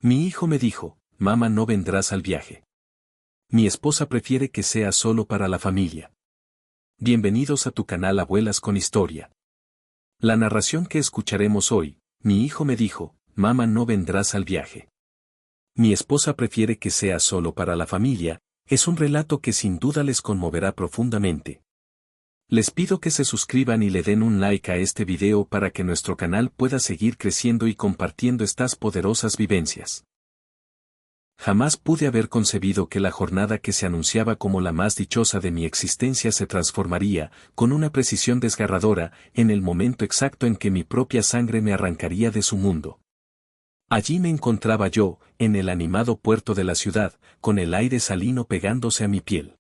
Mi hijo me dijo, mamá, no vendrás al viaje. Mi esposa prefiere que sea solo para la familia. Bienvenidos a tu canal Abuelas con Historia. La narración que escucharemos hoy, mi hijo me dijo, mamá, no vendrás al viaje. Mi esposa prefiere que sea solo para la familia, es un relato que sin duda les conmoverá profundamente. Les pido que se suscriban y le den un like a este video para que nuestro canal pueda seguir creciendo y compartiendo estas poderosas vivencias. Jamás pude haber concebido que la jornada que se anunciaba como la más dichosa de mi existencia se transformaría, con una precisión desgarradora, en el momento exacto en que mi propia sangre me arrancaría de su mundo. Allí me encontraba yo, en el animado puerto de la ciudad, con el aire salino pegándose a mi piel.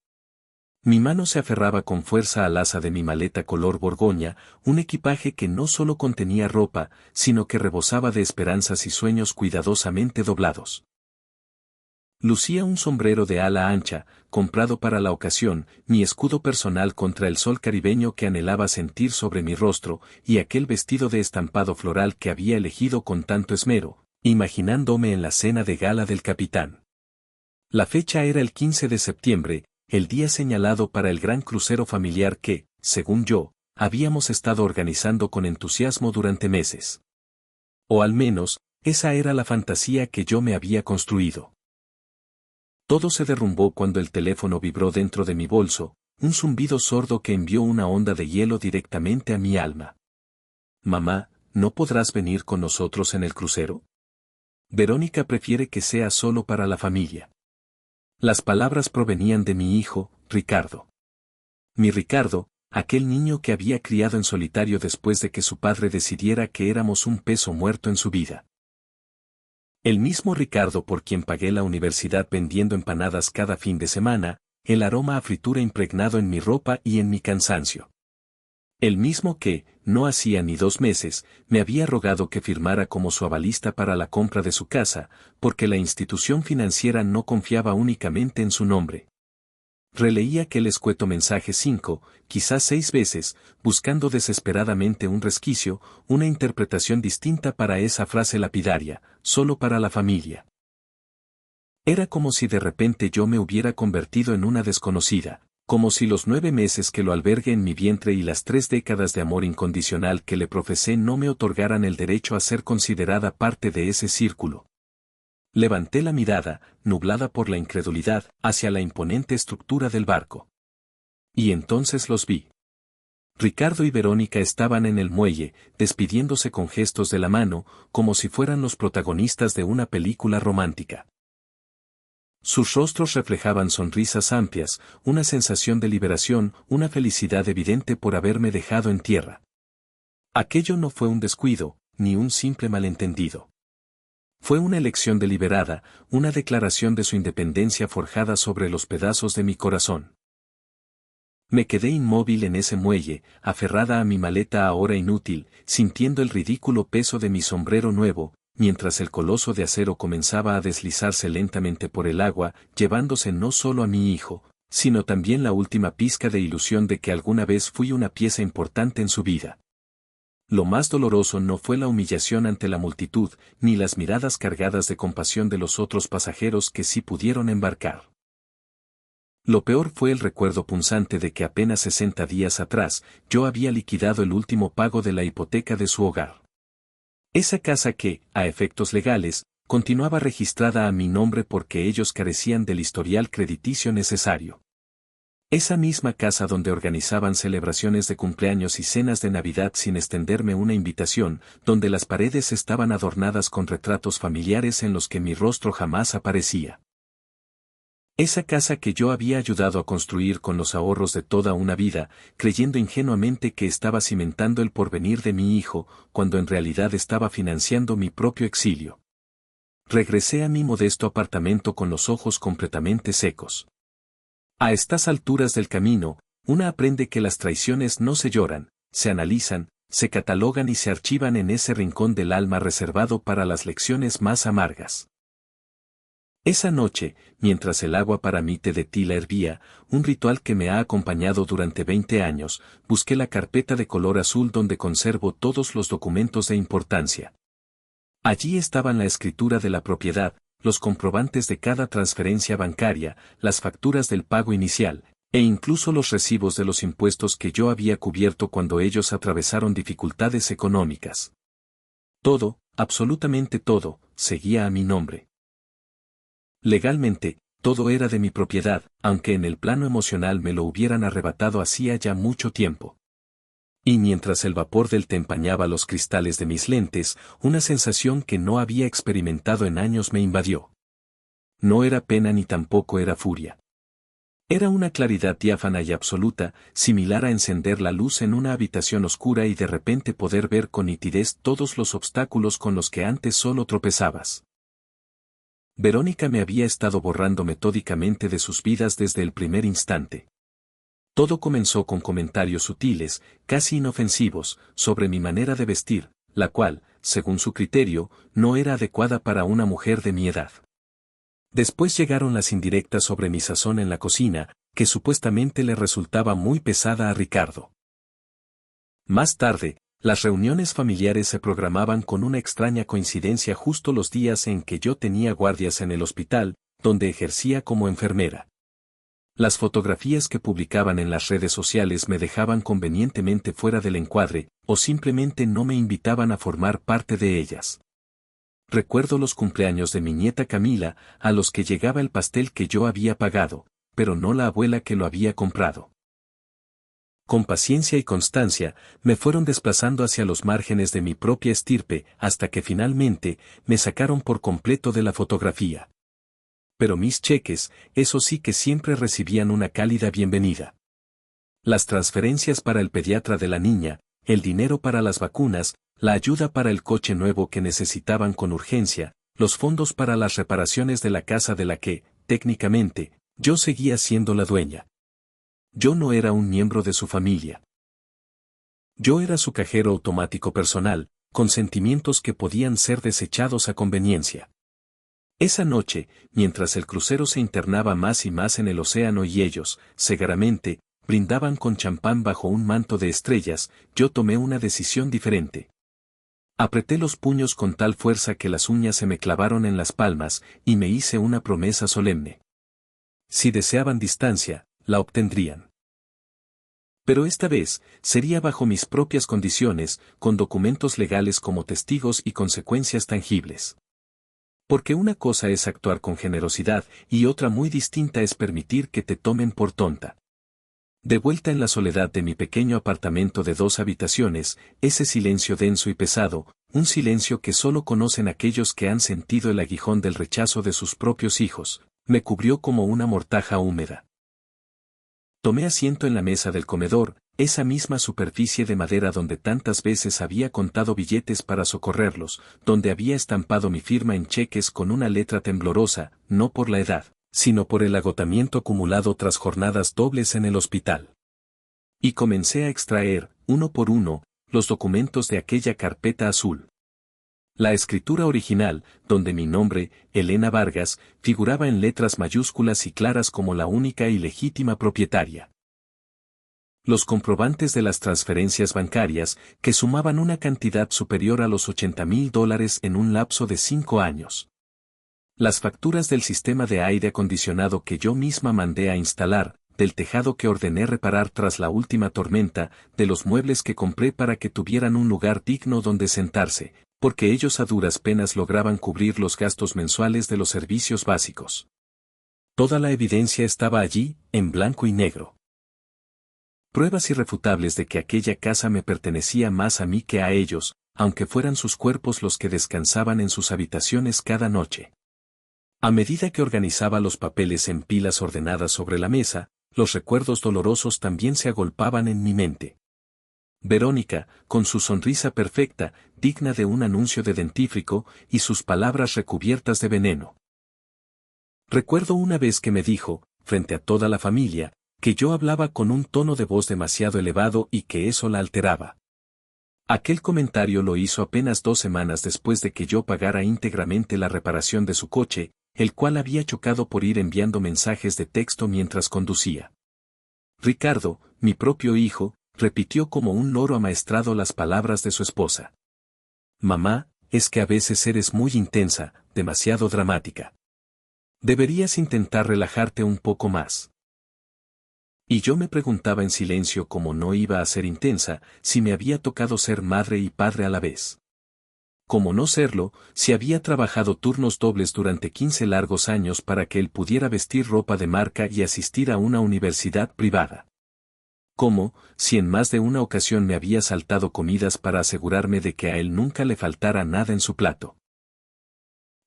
Mi mano se aferraba con fuerza al asa de mi maleta color borgoña, un equipaje que no solo contenía ropa, sino que rebosaba de esperanzas y sueños cuidadosamente doblados. Lucía un sombrero de ala ancha, comprado para la ocasión, mi escudo personal contra el sol caribeño que anhelaba sentir sobre mi rostro, y aquel vestido de estampado floral que había elegido con tanto esmero, imaginándome en la cena de gala del capitán. La fecha era el 15 de septiembre, el día señalado para el gran crucero familiar que, según yo, habíamos estado organizando con entusiasmo durante meses. O al menos, esa era la fantasía que yo me había construido. Todo se derrumbó cuando el teléfono vibró dentro de mi bolso, un zumbido sordo que envió una onda de hielo directamente a mi alma. Mamá, ¿no podrás venir con nosotros en el crucero? Verónica prefiere que sea solo para la familia. Las palabras provenían de mi hijo, Ricardo. Mi Ricardo, aquel niño que había criado en solitario después de que su padre decidiera que éramos un peso muerto en su vida. El mismo Ricardo por quien pagué la universidad vendiendo empanadas cada fin de semana, el aroma a fritura impregnado en mi ropa y en mi cansancio. El mismo que, no hacía ni 2 meses, me había rogado que firmara como su avalista para la compra de su casa, porque la institución financiera no confiaba únicamente en su nombre. Releí aquel escueto mensaje 5, quizás 6 veces, buscando desesperadamente un resquicio, una interpretación distinta para esa frase lapidaria, solo para la familia. Era como si de repente yo me hubiera convertido en una desconocida, como si los 9 meses que lo albergué en mi vientre y las 3 décadas de amor incondicional que le profesé no me otorgaran el derecho a ser considerada parte de ese círculo. Levanté la mirada, nublada por la incredulidad, hacia la imponente estructura del barco. Y entonces los vi. Ricardo y Verónica estaban en el muelle, despidiéndose con gestos de la mano, como si fueran los protagonistas de una película romántica. Sus rostros reflejaban sonrisas amplias, una sensación de liberación, una felicidad evidente por haberme dejado en tierra. Aquello no fue un descuido, ni un simple malentendido. Fue una elección deliberada, una declaración de su independencia forjada sobre los pedazos de mi corazón. Me quedé inmóvil en ese muelle, aferrada a mi maleta ahora inútil, sintiendo el ridículo peso de mi sombrero nuevo, mientras el coloso de acero comenzaba a deslizarse lentamente por el agua, llevándose no solo a mi hijo, sino también la última pizca de ilusión de que alguna vez fui una pieza importante en su vida. Lo más doloroso no fue la humillación ante la multitud, ni las miradas cargadas de compasión de los otros pasajeros que sí pudieron embarcar. Lo peor fue el recuerdo punzante de que apenas 60 días atrás, yo había liquidado el último pago de la hipoteca de su hogar. Esa casa que, a efectos legales, continuaba registrada a mi nombre porque ellos carecían del historial crediticio necesario. Esa misma casa donde organizaban celebraciones de cumpleaños y cenas de Navidad sin extenderme una invitación, donde las paredes estaban adornadas con retratos familiares en los que mi rostro jamás aparecía. Esa casa que yo había ayudado a construir con los ahorros de toda una vida, creyendo ingenuamente que estaba cimentando el porvenir de mi hijo, cuando en realidad estaba financiando mi propio exilio. Regresé a mi modesto apartamento con los ojos completamente secos. A estas alturas del camino, una aprende que las traiciones no se lloran, se analizan, se catalogan y se archivan en ese rincón del alma reservado para las lecciones más amargas. Esa noche, mientras el agua para mi té de tila hervía, un ritual que me ha acompañado durante 20 años, busqué la carpeta de color azul donde conservo todos los documentos de importancia. Allí estaban la escritura de la propiedad, los comprobantes de cada transferencia bancaria, las facturas del pago inicial, e incluso los recibos de los impuestos que yo había cubierto cuando ellos atravesaron dificultades económicas. Todo, absolutamente todo, seguía a mi nombre. Legalmente, todo era de mi propiedad, aunque en el plano emocional me lo hubieran arrebatado hacía ya mucho tiempo. Y mientras el vapor del té empañaba los cristales de mis lentes, una sensación que no había experimentado en años me invadió. No era pena ni tampoco era furia. Era una claridad diáfana y absoluta, similar a encender la luz en una habitación oscura y de repente poder ver con nitidez todos los obstáculos con los que antes solo tropezabas. Verónica me había estado borrando metódicamente de sus vidas desde el primer instante. Todo comenzó con comentarios sutiles, casi inofensivos, sobre mi manera de vestir, la cual, según su criterio, no era adecuada para una mujer de mi edad. Después llegaron las indirectas sobre mi sazón en la cocina, que supuestamente le resultaba muy pesada a Ricardo. Más tarde, las reuniones familiares se programaban con una extraña coincidencia justo los días en que yo tenía guardias en el hospital, donde ejercía como enfermera. Las fotografías que publicaban en las redes sociales me dejaban convenientemente fuera del encuadre, o simplemente no me invitaban a formar parte de ellas. Recuerdo los cumpleaños de mi nieta Camila, a los que llegaba el pastel que yo había pagado, pero no la abuela que lo había comprado. Con paciencia y constancia, me fueron desplazando hacia los márgenes de mi propia estirpe, hasta que finalmente, me sacaron por completo de la fotografía. Pero mis cheques, eso sí que siempre recibían una cálida bienvenida. Las transferencias para el pediatra de la niña, el dinero para las vacunas, la ayuda para el coche nuevo que necesitaban con urgencia, los fondos para las reparaciones de la casa de la que, técnicamente, yo seguía siendo la dueña. Yo no era un miembro de su familia. Yo era su cajero automático personal, con sentimientos que podían ser desechados a conveniencia. Esa noche, mientras el crucero se internaba más y más en el océano y ellos, segaramente, brindaban con champán bajo un manto de estrellas, yo tomé una decisión diferente. Apreté los puños con tal fuerza que las uñas se me clavaron en las palmas, y me hice una promesa solemne. Si deseaban distancia, la obtendrían. Pero esta vez, sería bajo mis propias condiciones, con documentos legales como testigos y consecuencias tangibles. Porque una cosa es actuar con generosidad y otra muy distinta es permitir que te tomen por tonta. De vuelta en la soledad de mi pequeño apartamento de 2 habitaciones, ese silencio denso y pesado, un silencio que solo conocen aquellos que han sentido el aguijón del rechazo de sus propios hijos, me cubrió como una mortaja húmeda. Tomé asiento en la mesa del comedor, esa misma superficie de madera donde tantas veces había contado billetes para socorrerlos, donde había estampado mi firma en cheques con una letra temblorosa, no por la edad, sino por el agotamiento acumulado tras jornadas dobles en el hospital. Y comencé a extraer, uno por uno, los documentos de aquella carpeta azul. La escritura original, donde mi nombre, Elena Vargas, figuraba en letras mayúsculas y claras como la única y legítima propietaria. Los comprobantes de las transferencias bancarias, que sumaban una cantidad superior a los $80,000 en un lapso de 5 años. Las facturas del sistema de aire acondicionado que yo misma mandé a instalar, del tejado que ordené reparar tras la última tormenta, de los muebles que compré para que tuvieran un lugar digno donde sentarse, porque ellos a duras penas lograban cubrir los gastos mensuales de los servicios básicos. Toda la evidencia estaba allí, en blanco y negro. Pruebas irrefutables de que aquella casa me pertenecía más a mí que a ellos, aunque fueran sus cuerpos los que descansaban en sus habitaciones cada noche. A medida que organizaba los papeles en pilas ordenadas sobre la mesa, los recuerdos dolorosos también se agolpaban en mi mente. Verónica, con su sonrisa perfecta, digna de un anuncio de dentífrico, y sus palabras recubiertas de veneno. Recuerdo una vez que me dijo, frente a toda la familia, que yo hablaba con un tono de voz demasiado elevado y que eso la alteraba. Aquel comentario lo hizo apenas 2 semanas después de que yo pagara íntegramente la reparación de su coche, el cual había chocado por ir enviando mensajes de texto mientras conducía. Ricardo, mi propio hijo, repitió como un loro amaestrado las palabras de su esposa. Mamá, es que a veces eres muy intensa, demasiado dramática. Deberías intentar relajarte un poco más. Y yo me preguntaba en silencio cómo no iba a ser intensa, si me había tocado ser madre y padre a la vez. ¿Cómo no serlo, si había trabajado turnos dobles durante 15 largos años para que él pudiera vestir ropa de marca y asistir a una universidad privada? ¿Cómo, si en más de una ocasión me había saltado comidas para asegurarme de que a él nunca le faltara nada en su plato?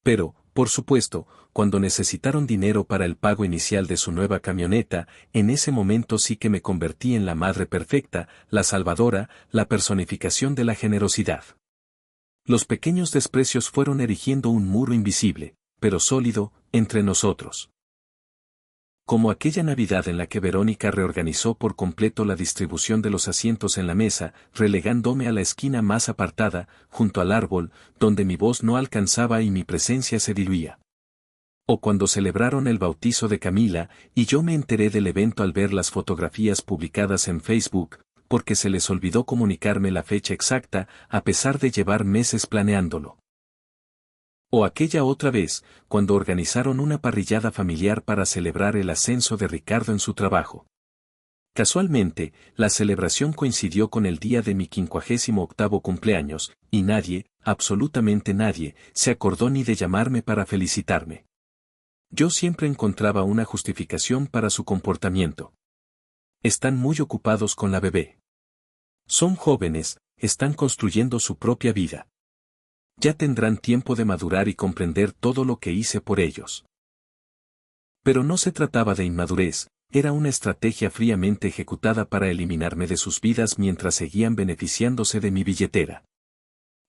Pero, por supuesto, cuando necesitaron dinero para el pago inicial de su nueva camioneta, en ese momento sí que me convertí en la madre perfecta, la salvadora, la personificación de la generosidad. Los pequeños desprecios fueron erigiendo un muro invisible, pero sólido, entre nosotros. Como aquella Navidad en la que Verónica reorganizó por completo la distribución de los asientos en la mesa, relegándome a la esquina más apartada, junto al árbol, donde mi voz no alcanzaba y mi presencia se diluía. O cuando celebraron el bautizo de Camila, y yo me enteré del evento al ver las fotografías publicadas en Facebook, porque se les olvidó comunicarme la fecha exacta, a pesar de llevar meses planeándolo. O aquella otra vez, cuando organizaron una parrillada familiar para celebrar el ascenso de Ricardo en su trabajo. Casualmente, la celebración coincidió con el día de mi 58º cumpleaños, y nadie, absolutamente nadie, se acordó ni de llamarme para felicitarme. Yo siempre encontraba una justificación para su comportamiento. Están muy ocupados con la bebé. Son jóvenes, están construyendo su propia vida. Ya tendrán tiempo de madurar y comprender todo lo que hice por ellos. Pero no se trataba de inmadurez, era una estrategia fríamente ejecutada para eliminarme de sus vidas mientras seguían beneficiándose de mi billetera.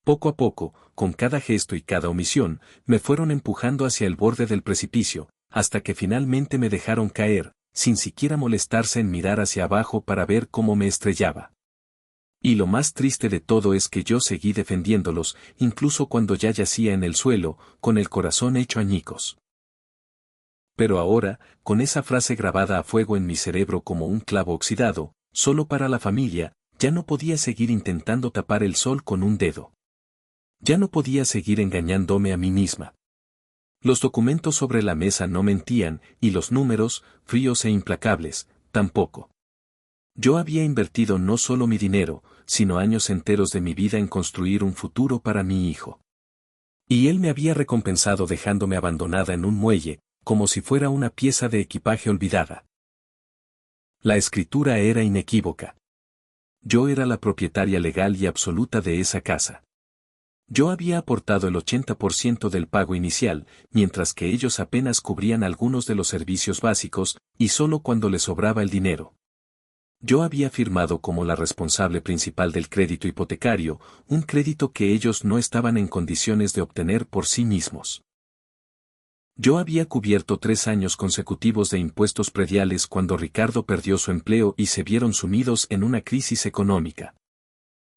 Poco a poco, con cada gesto y cada omisión, me fueron empujando hacia el borde del precipicio, hasta que finalmente me dejaron caer, sin siquiera molestarse en mirar hacia abajo para ver cómo me estrellaba. Y lo más triste de todo es que yo seguí defendiéndolos, incluso cuando ya yacía en el suelo, con el corazón hecho añicos. Pero ahora, con esa frase grabada a fuego en mi cerebro como un clavo oxidado, solo para la familia, ya no podía seguir intentando tapar el sol con un dedo. Ya no podía seguir engañándome a mí misma. Los documentos sobre la mesa no mentían, y los números, fríos e implacables, tampoco. Yo había invertido no solo mi dinero, sino años enteros de mi vida en construir un futuro para mi hijo. Y él me había recompensado dejándome abandonada en un muelle, como si fuera una pieza de equipaje olvidada. La escritura era inequívoca. Yo era la propietaria legal y absoluta de esa casa. Yo había aportado el 80% del pago inicial, mientras que ellos apenas cubrían algunos de los servicios básicos, y solo cuando les sobraba el dinero. Yo había firmado como la responsable principal del crédito hipotecario, un crédito que ellos no estaban en condiciones de obtener por sí mismos. Yo había cubierto 3 años consecutivos de impuestos prediales cuando Ricardo perdió su empleo y se vieron sumidos en una crisis económica.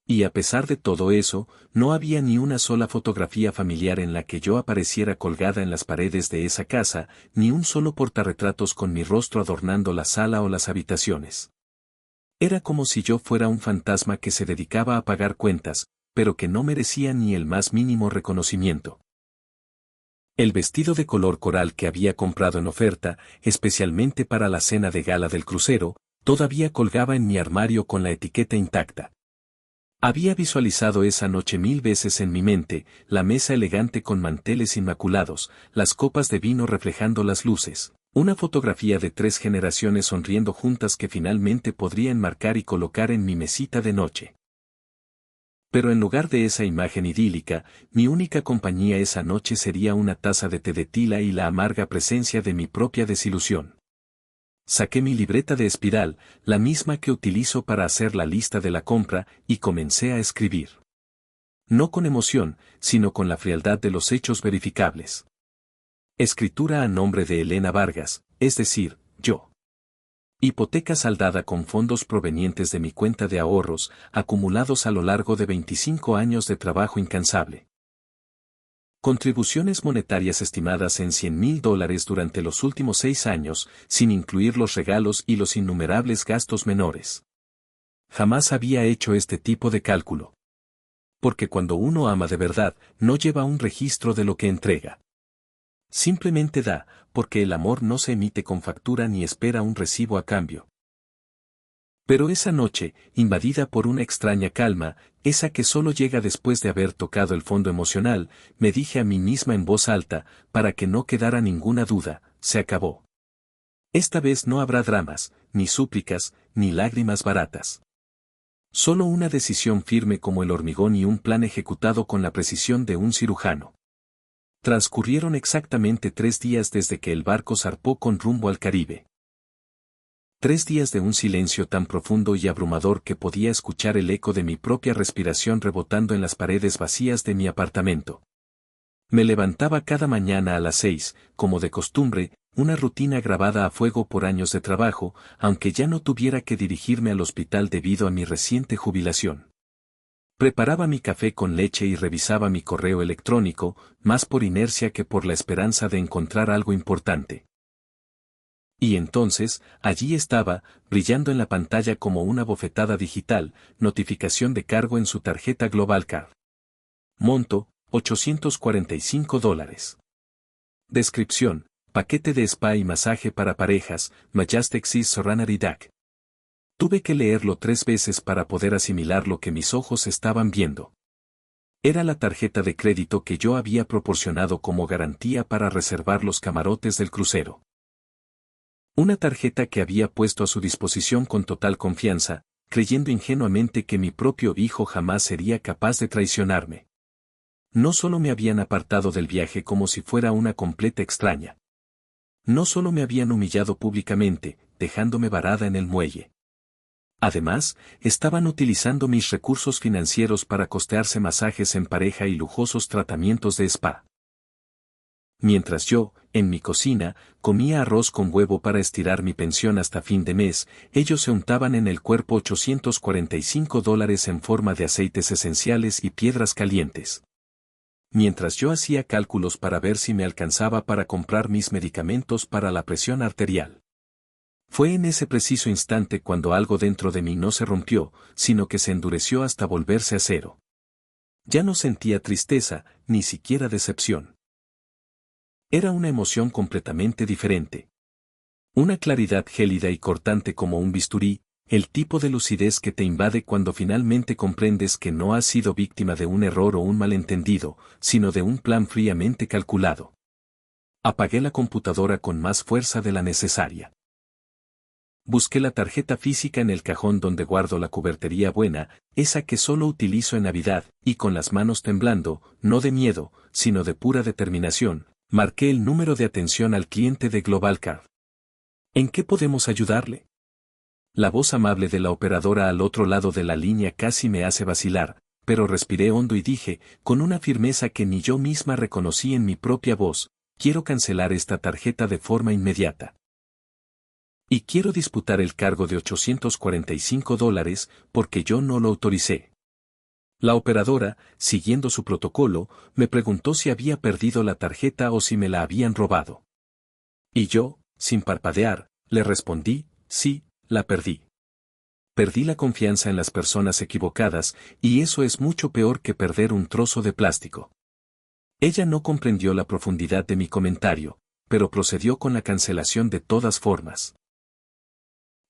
Y a pesar de todo eso, no había ni una sola fotografía familiar en la que yo apareciera colgada en las paredes de esa casa, ni un solo portarretratos con mi rostro adornando la sala o las habitaciones. Era como si yo fuera un fantasma que se dedicaba a pagar cuentas, pero que no merecía ni el más mínimo reconocimiento. El vestido de color coral que había comprado en oferta, especialmente para la cena de gala del crucero, todavía colgaba en mi armario con la etiqueta intacta. Había visualizado esa noche 1000 veces en mi mente, la mesa elegante con manteles inmaculados, las copas de vino reflejando las luces, una fotografía de 3 generaciones sonriendo juntas que finalmente podría enmarcar y colocar en mi mesita de noche. Pero en lugar de esa imagen idílica, mi única compañía esa noche sería una taza de té de tila y la amarga presencia de mi propia desilusión. Saqué mi libreta de espiral, la misma que utilizo para hacer la lista de la compra, y comencé a escribir. No con emoción, sino con la frialdad de los hechos verificables. Escritura a nombre de Elena Vargas, es decir, yo. Hipoteca saldada con fondos provenientes de mi cuenta de ahorros, acumulados a lo largo de 25 años de trabajo incansable. Contribuciones monetarias estimadas en $100,000 durante los últimos 6 años, sin incluir los regalos y los innumerables gastos menores. Jamás había hecho este tipo de cálculo. Porque cuando uno ama de verdad, no lleva un registro de lo que entrega. Simplemente da, porque el amor no se emite con factura ni espera un recibo a cambio. Pero esa noche, invadida por una extraña calma, esa que solo llega después de haber tocado el fondo emocional, me dije a mí misma en voz alta, para que no quedara ninguna duda, se acabó. Esta vez no habrá dramas, ni súplicas, ni lágrimas baratas. Solo una decisión firme como el hormigón y un plan ejecutado con la precisión de un cirujano. Transcurrieron exactamente 3 días desde que el barco zarpó con rumbo al Caribe. 3 días de un silencio tan profundo y abrumador que podía escuchar el eco de mi propia respiración rebotando en las paredes vacías de mi apartamento. Me levantaba cada mañana a las 6, como de costumbre, una rutina grabada a fuego por años de trabajo, aunque ya no tuviera que dirigirme al hospital debido a mi reciente jubilación. Preparaba mi café con leche y revisaba mi correo electrónico, más por inercia que por la esperanza de encontrar algo importante. Y entonces, allí estaba, brillando en la pantalla como una bofetada digital, notificación de cargo en su tarjeta Global Card. Monto, $845. Descripción, paquete de spa y masaje para parejas, Majestic Seas Serenity Deck. Tuve que leerlo 3 veces para poder asimilar lo que mis ojos estaban viendo. Era la tarjeta de crédito que yo había proporcionado como garantía para reservar los camarotes del crucero. Una tarjeta que había puesto a su disposición con total confianza, creyendo ingenuamente que mi propio hijo jamás sería capaz de traicionarme. No solo me habían apartado del viaje como si fuera una completa extraña. No solo me habían humillado públicamente, dejándome varada en el muelle. Además, estaban utilizando mis recursos financieros para costearse masajes en pareja y lujosos tratamientos de spa. Mientras yo, en mi cocina, comía arroz con huevo para estirar mi pensión hasta fin de mes, ellos se untaban en el cuerpo $845 en forma de aceites esenciales y piedras calientes. Mientras yo hacía cálculos para ver si me alcanzaba para comprar mis medicamentos para la presión arterial. Fue en ese preciso instante cuando algo dentro de mí no se rompió, sino que se endureció hasta volverse acero. Ya no sentía tristeza, ni siquiera decepción. Era una emoción completamente diferente. Una claridad gélida y cortante como un bisturí, el tipo de lucidez que te invade cuando finalmente comprendes que no has sido víctima de un error o un malentendido, sino de un plan fríamente calculado. Apagué la computadora con más fuerza de la necesaria. Busqué la tarjeta física en el cajón donde guardo la cubertería buena, esa que solo utilizo en Navidad, y con las manos temblando, no de miedo, sino de pura determinación, marqué el número de atención al cliente de Global Card. ¿En qué podemos ayudarle? La voz amable de la operadora al otro lado de la línea casi me hace vacilar, pero respiré hondo y dije, con una firmeza que ni yo misma reconocí en mi propia voz, quiero cancelar esta tarjeta de forma inmediata. Y quiero disputar el cargo de $845 porque yo no lo autoricé. La operadora, siguiendo su protocolo, me preguntó si había perdido la tarjeta o si me la habían robado. Y yo, sin parpadear, le respondí, sí, la perdí. Perdí la confianza en las personas equivocadas, y eso es mucho peor que perder un trozo de plástico. Ella no comprendió la profundidad de mi comentario, pero procedió con la cancelación de todas formas.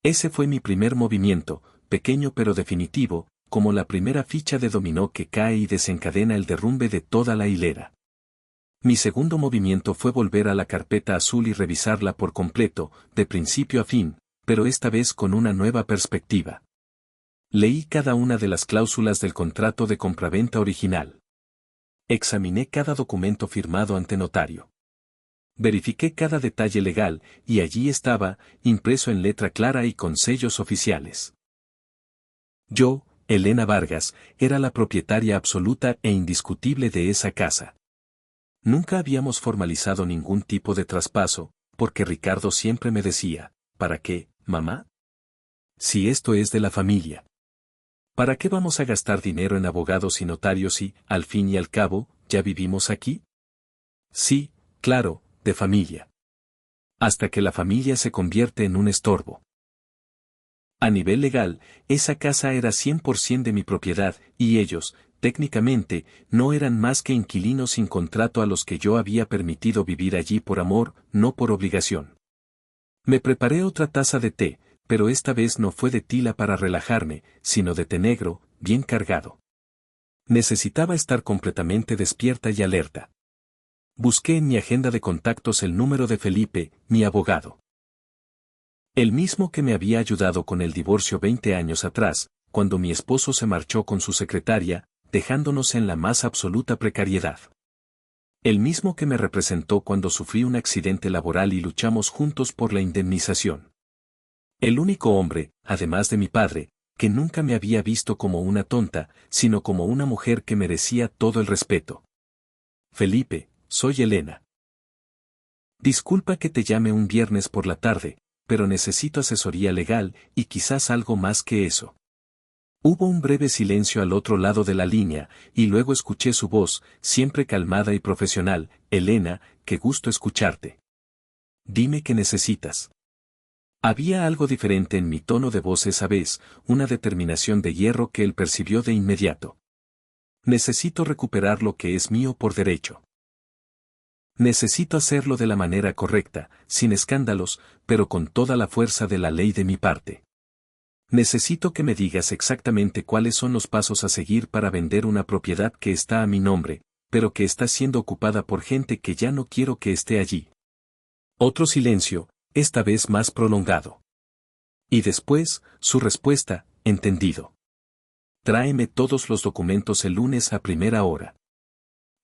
Ese fue mi primer movimiento, pequeño pero definitivo, como la primera ficha de dominó que cae y desencadena el derrumbe de toda la hilera. Mi segundo movimiento fue volver a la carpeta azul y revisarla por completo, de principio a fin, pero esta vez con una nueva perspectiva. Leí cada una de las cláusulas del contrato de compraventa original. Examiné cada documento firmado ante notario. Verifiqué cada detalle legal, y allí estaba, impreso en letra clara y con sellos oficiales. Yo, Elena Vargas, era la propietaria absoluta e indiscutible de esa casa. Nunca habíamos formalizado ningún tipo de traspaso, porque Ricardo siempre me decía, ¿para qué, mamá? Si esto es de la familia. ¿Para qué vamos a gastar dinero en abogados y notarios si, al fin y al cabo, ya vivimos aquí? Sí, claro, de familia. Hasta que la familia se convierte en un estorbo. A nivel legal, esa casa era 100% de mi propiedad, y ellos, técnicamente, no eran más que inquilinos sin contrato a los que yo había permitido vivir allí por amor, no por obligación. Me preparé otra taza de té, pero esta vez no fue de tila para relajarme, sino de té negro, bien cargado. Necesitaba estar completamente despierta y alerta. Busqué en mi agenda de contactos el número de Felipe, mi abogado. El mismo que me había ayudado con el divorcio 20 años atrás, cuando mi esposo se marchó con su secretaria, dejándonos en la más absoluta precariedad. El mismo que me representó cuando sufrí un accidente laboral y luchamos juntos por la indemnización. El único hombre, además de mi padre, que nunca me había visto como una tonta, sino como una mujer que merecía todo el respeto. Felipe, soy Elena. Disculpa que te llame un viernes por la tarde, pero necesito asesoría legal y quizás algo más que eso. Hubo un breve silencio al otro lado de la línea, y luego escuché su voz, siempre calmada y profesional. Elena, qué gusto escucharte. Dime qué necesitas. Había algo diferente en mi tono de voz esa vez, una determinación de hierro que él percibió de inmediato. Necesito recuperar lo que es mío por derecho. Necesito hacerlo de la manera correcta, sin escándalos, pero con toda la fuerza de la ley de mi parte. Necesito que me digas exactamente cuáles son los pasos a seguir para vender una propiedad que está a mi nombre, pero que está siendo ocupada por gente que ya no quiero que esté allí. Otro silencio, esta vez más prolongado. Y después, su respuesta, entendido. Tráeme todos los documentos el lunes a primera hora.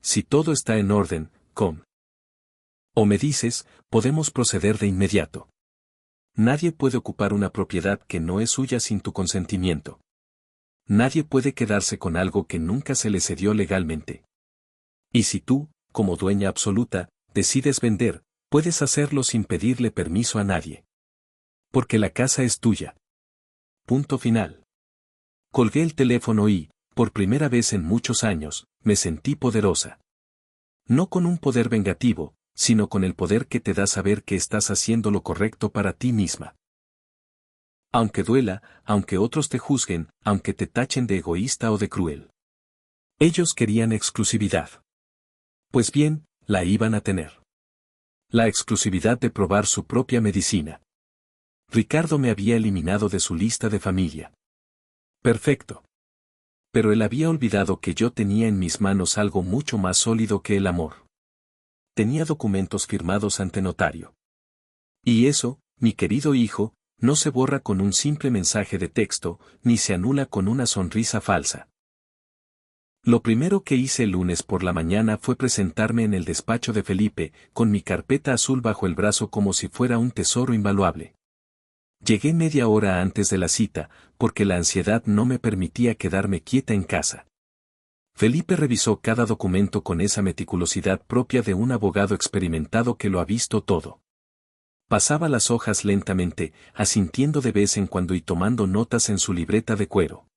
Si todo está en orden, o me dices, podemos proceder de inmediato. Nadie puede ocupar una propiedad que no es suya sin tu consentimiento. Nadie puede quedarse con algo que nunca se le cedió legalmente. Y si tú, como dueña absoluta, decides vender, puedes hacerlo sin pedirle permiso a nadie. Porque la casa es tuya. Punto final. Colgué el teléfono y, por primera vez en muchos años, me sentí poderosa. No con un poder vengativo, sino con el poder que te da saber que estás haciendo lo correcto para ti misma. Aunque duela, aunque otros te juzguen, aunque te tachen de egoísta o de cruel. Ellos querían exclusividad. Pues bien, la iban a tener. La exclusividad de probar su propia medicina. Ricardo me había eliminado de su lista de familia. Perfecto. Pero él había olvidado que yo tenía en mis manos algo mucho más sólido que el amor. Tenía documentos firmados ante notario. Y eso, mi querido hijo, no se borra con un simple mensaje de texto, ni se anula con una sonrisa falsa. Lo primero que hice el lunes por la mañana fue presentarme en el despacho de Felipe, con mi carpeta azul bajo el brazo como si fuera un tesoro invaluable. Llegué media hora antes de la cita, porque la ansiedad no me permitía quedarme quieta en casa. Felipe revisó cada documento con esa meticulosidad propia de un abogado experimentado que lo ha visto todo. Pasaba las hojas lentamente, asintiendo de vez en cuando y tomando notas en su libreta de cuero.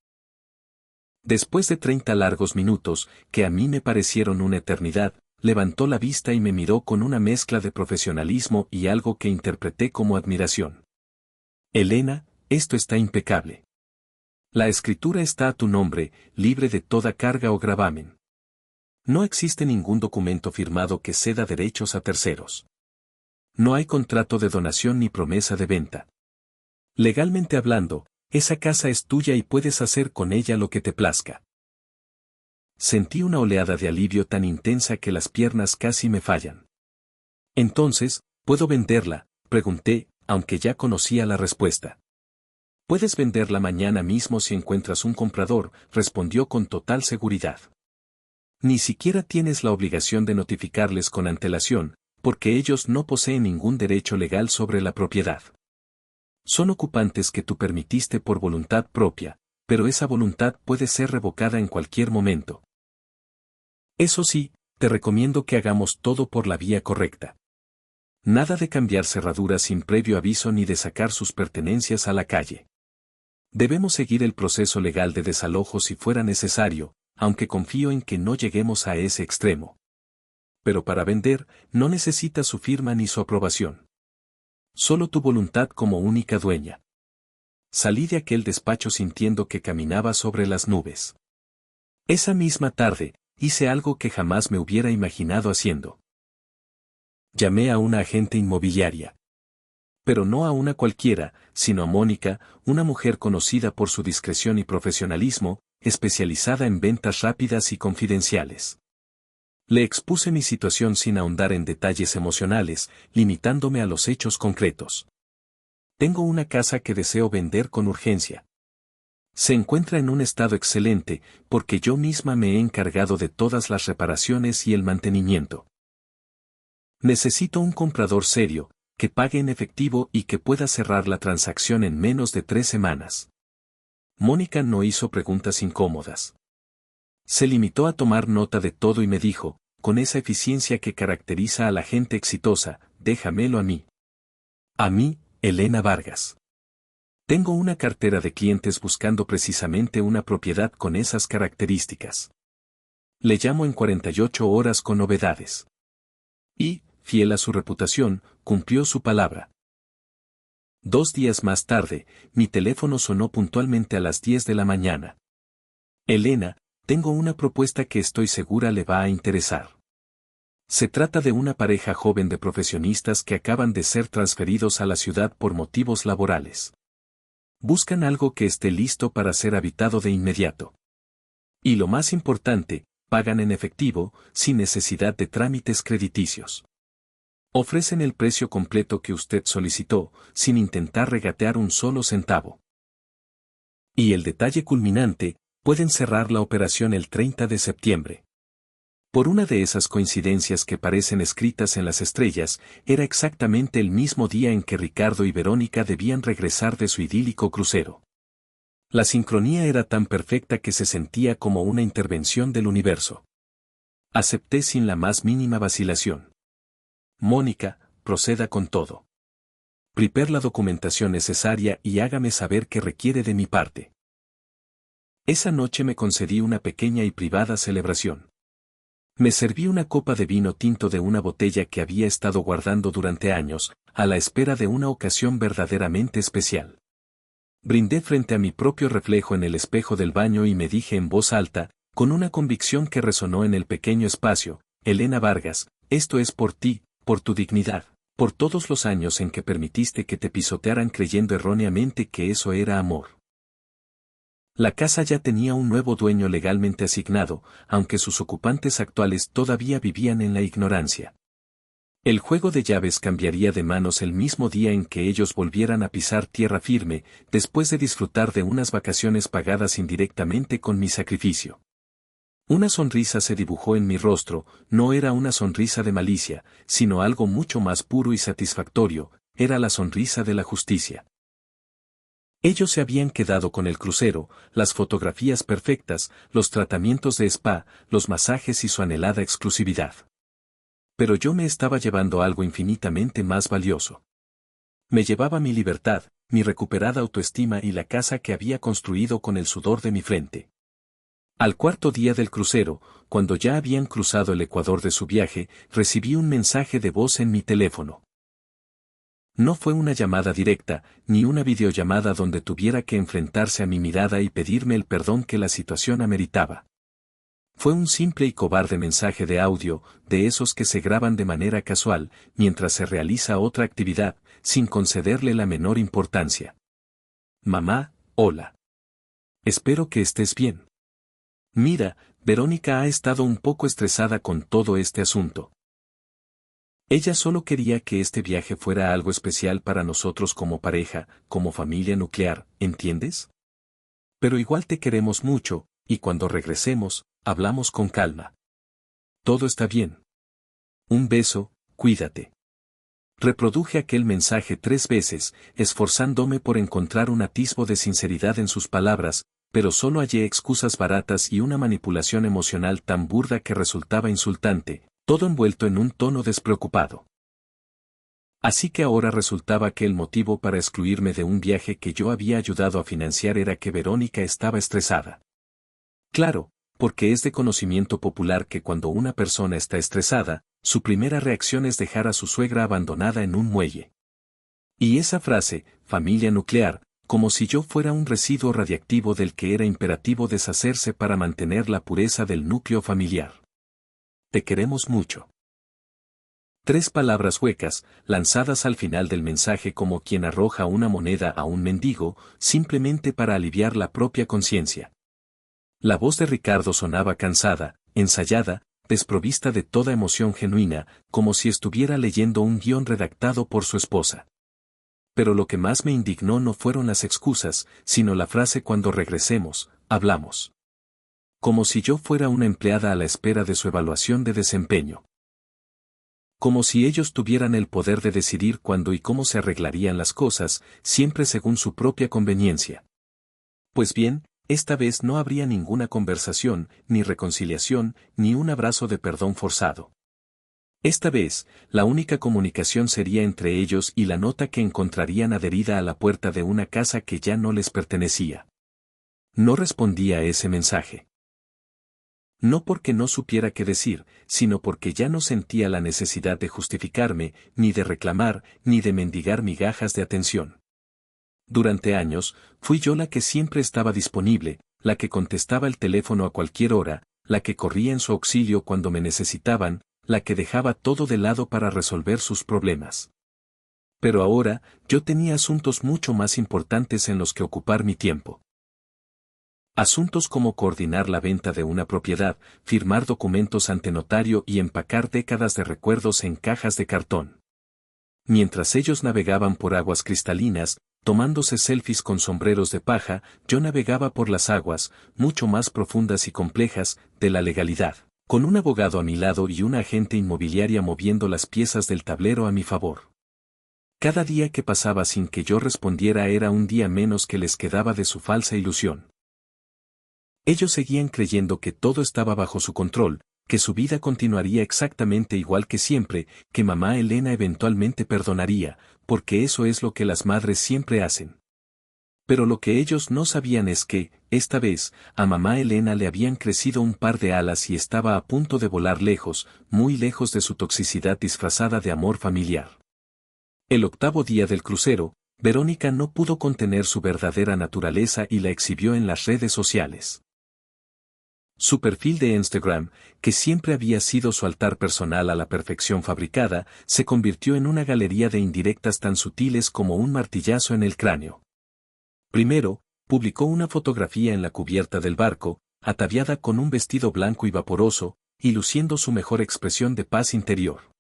Después de 30 largos minutos, que a mí me parecieron una eternidad, levantó la vista y me miró con una mezcla de profesionalismo y algo que interpreté como admiración. Elena, esto está impecable. La escritura está a tu nombre, libre de toda carga o gravamen. No existe ningún documento firmado que ceda derechos a terceros. No hay contrato de donación ni promesa de venta. Legalmente hablando, esa casa es tuya y puedes hacer con ella lo que te plazca. Sentí una oleada de alivio tan intensa que las piernas casi me fallan. Entonces, ¿puedo venderla?, pregunté, aunque ya conocía la respuesta. Puedes venderla mañana mismo si encuentras un comprador, respondió con total seguridad. Ni siquiera tienes la obligación de notificarles con antelación, porque ellos no poseen ningún derecho legal sobre la propiedad. Son ocupantes que tú permitiste por voluntad propia, pero esa voluntad puede ser revocada en cualquier momento. Eso sí, te recomiendo que hagamos todo por la vía correcta. Nada de cambiar cerraduras sin previo aviso ni de sacar sus pertenencias a la calle. Debemos seguir el proceso legal de desalojo si fuera necesario, aunque confío en que no lleguemos a ese extremo. Pero para vender, no necesitas su firma ni su aprobación. Solo tu voluntad como única dueña. Salí de aquel despacho sintiendo que caminaba sobre las nubes. Esa misma tarde, hice algo que jamás me hubiera imaginado haciendo. Llamé a una agente inmobiliaria. Pero no a una cualquiera, sino a Mónica, una mujer conocida por su discreción y profesionalismo, especializada en ventas rápidas y confidenciales. Le expuse mi situación sin ahondar en detalles emocionales, limitándome a los hechos concretos. Tengo una casa que deseo vender con urgencia. Se encuentra en un estado excelente, porque yo misma me he encargado de todas las reparaciones y el mantenimiento. Necesito un comprador serio, que pague en efectivo y que pueda cerrar la transacción en menos de 3 semanas. Mónica no hizo preguntas incómodas. Se limitó a tomar nota de todo y me dijo, con esa eficiencia que caracteriza a la gente exitosa, déjamelo a mí. A mí, Elena Vargas. Tengo una cartera de clientes buscando precisamente una propiedad con esas características. Le llamo en 48 horas con novedades. Y, fiel a su reputación, cumplió su palabra. 2 días más tarde, mi teléfono sonó puntualmente a las 10 de la mañana. Elena, tengo una propuesta que estoy segura le va a interesar. Se trata de una pareja joven de profesionistas que acaban de ser transferidos a la ciudad por motivos laborales. Buscan algo que esté listo para ser habitado de inmediato. Y lo más importante, pagan en efectivo, sin necesidad de trámites crediticios. Ofrecen el precio completo que usted solicitó, sin intentar regatear un solo centavo. Y el detalle culminante, pueden cerrar la operación el 30 de septiembre. Por una de esas coincidencias que parecen escritas en las estrellas, era exactamente el mismo día en que Ricardo y Verónica debían regresar de su idílico crucero. La sincronía era tan perfecta que se sentía como una intervención del universo. Acepté sin la más mínima vacilación. Mónica, proceda con todo. Prepare la documentación necesaria y hágame saber qué requiere de mi parte. Esa noche me concedí una pequeña y privada celebración. Me serví una copa de vino tinto de una botella que había estado guardando durante años, a la espera de una ocasión verdaderamente especial. Brindé frente a mi propio reflejo en el espejo del baño y me dije en voz alta, con una convicción que resonó en el pequeño espacio, Elena Vargas, esto es por ti, por tu dignidad, por todos los años en que permitiste que te pisotearan creyendo erróneamente que eso era amor. La casa ya tenía un nuevo dueño legalmente asignado, aunque sus ocupantes actuales todavía vivían en la ignorancia. El juego de llaves cambiaría de manos el mismo día en que ellos volvieran a pisar tierra firme, después de disfrutar de unas vacaciones pagadas indirectamente con mi sacrificio. Una sonrisa se dibujó en mi rostro, no era una sonrisa de malicia, sino algo mucho más puro y satisfactorio, era la sonrisa de la justicia. Ellos se habían quedado con el crucero, las fotografías perfectas, los tratamientos de spa, los masajes y su anhelada exclusividad. Pero yo me estaba llevando algo infinitamente más valioso. Me llevaba mi libertad, mi recuperada autoestima y la casa que había construido con el sudor de mi frente. Al 4.º día del crucero, cuando ya habían cruzado el ecuador de su viaje, recibí un mensaje de voz en mi teléfono. No fue una llamada directa, ni una videollamada donde tuviera que enfrentarse a mi mirada y pedirme el perdón que la situación ameritaba. Fue un simple y cobarde mensaje de audio, de esos que se graban de manera casual, mientras se realiza otra actividad, sin concederle la menor importancia. Mamá, hola. Espero que estés bien. Mira, Verónica ha estado un poco estresada con todo este asunto. Ella solo quería que este viaje fuera algo especial para nosotros como pareja, como familia nuclear, ¿entiendes? Pero igual te queremos mucho, y cuando regresemos, hablamos con calma. Todo está bien. Un beso, cuídate. Reproduje aquel mensaje 3 veces, esforzándome por encontrar un atisbo de sinceridad en sus palabras, pero solo hallé excusas baratas y una manipulación emocional tan burda que resultaba insultante, todo envuelto en un tono despreocupado. Así que ahora resultaba que el motivo para excluirme de un viaje que yo había ayudado a financiar era que Verónica estaba estresada. Claro, porque es de conocimiento popular que cuando una persona está estresada, su primera reacción es dejar a su suegra abandonada en un muelle. Y esa frase, familia nuclear, como si yo fuera un residuo radiactivo del que era imperativo deshacerse para mantener la pureza del núcleo familiar. Te queremos mucho. 3 palabras huecas, lanzadas al final del mensaje como quien arroja una moneda a un mendigo, simplemente para aliviar la propia conciencia. La voz de Ricardo sonaba cansada, ensayada, desprovista de toda emoción genuina, como si estuviera leyendo un guión redactado por su esposa. Pero lo que más me indignó no fueron las excusas, sino la frase cuando regresemos, hablamos. Como si yo fuera una empleada a la espera de su evaluación de desempeño. Como si ellos tuvieran el poder de decidir cuándo y cómo se arreglarían las cosas, siempre según su propia conveniencia. Pues bien, esta vez no habría ninguna conversación, ni reconciliación, ni un abrazo de perdón forzado. Esta vez, la única comunicación sería entre ellos y la nota que encontrarían adherida a la puerta de una casa que ya no les pertenecía. No respondía a ese mensaje. No porque no supiera qué decir, sino porque ya no sentía la necesidad de justificarme, ni de reclamar, ni de mendigar migajas de atención. Durante años, fui yo la que siempre estaba disponible, la que contestaba el teléfono a cualquier hora, la que corría en su auxilio cuando me necesitaban, la que dejaba todo de lado para resolver sus problemas. Pero ahora, yo tenía asuntos mucho más importantes en los que ocupar mi tiempo. Asuntos como coordinar la venta de una propiedad, firmar documentos ante notario y empacar décadas de recuerdos en cajas de cartón. Mientras ellos navegaban por aguas cristalinas, tomándose selfies con sombreros de paja, yo navegaba por las aguas, mucho más profundas y complejas, de la legalidad, con un abogado a mi lado y una agente inmobiliaria moviendo las piezas del tablero a mi favor. Cada día que pasaba sin que yo respondiera era un día menos que les quedaba de su falsa ilusión. Ellos seguían creyendo que todo estaba bajo su control, que su vida continuaría exactamente igual que siempre, que mamá Elena eventualmente perdonaría, porque eso es lo que las madres siempre hacen. Pero lo que ellos no sabían es que, esta vez, a mamá Elena le habían crecido un par de alas y estaba a punto de volar lejos, muy lejos de su toxicidad disfrazada de amor familiar. El 8º día del crucero, Verónica no pudo contener su verdadera naturaleza y la exhibió en las redes sociales. Su perfil de Instagram, que siempre había sido su altar personal a la perfección fabricada, se convirtió en una galería de indirectas tan sutiles como un martillazo en el cráneo. Primero, publicó una fotografía en la cubierta del barco, ataviada con un vestido blanco y vaporoso, y luciendo su mejor expresión de paz interior.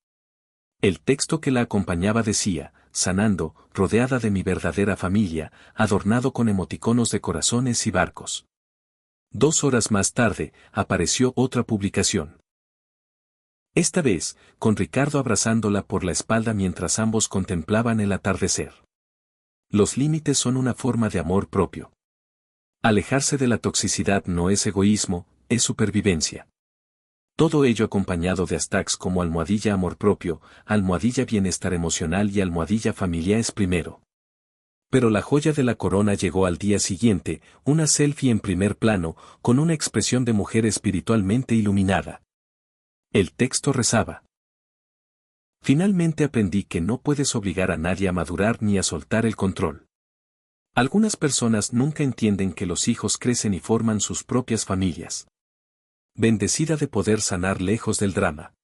El texto que la acompañaba decía, sanando, rodeada de mi verdadera familia, adornado con emoticonos de corazones y barcos. 2 horas más tarde, apareció otra publicación. Esta vez, con Ricardo abrazándola por la espalda mientras ambos contemplaban el atardecer. Los límites son una forma de amor propio. Alejarse de la toxicidad no es egoísmo, es supervivencia. Todo ello acompañado de hashtags como almohadilla amor propio, almohadilla bienestar emocional y almohadilla familia es primero. Pero la joya de la corona llegó al día siguiente, una selfie en primer plano, con una expresión de mujer espiritualmente iluminada. El texto rezaba: finalmente aprendí que no puedes obligar a nadie a madurar ni a soltar el control. Algunas personas nunca entienden que los hijos crecen y forman sus propias familias. Bendecida de poder sanar lejos del drama.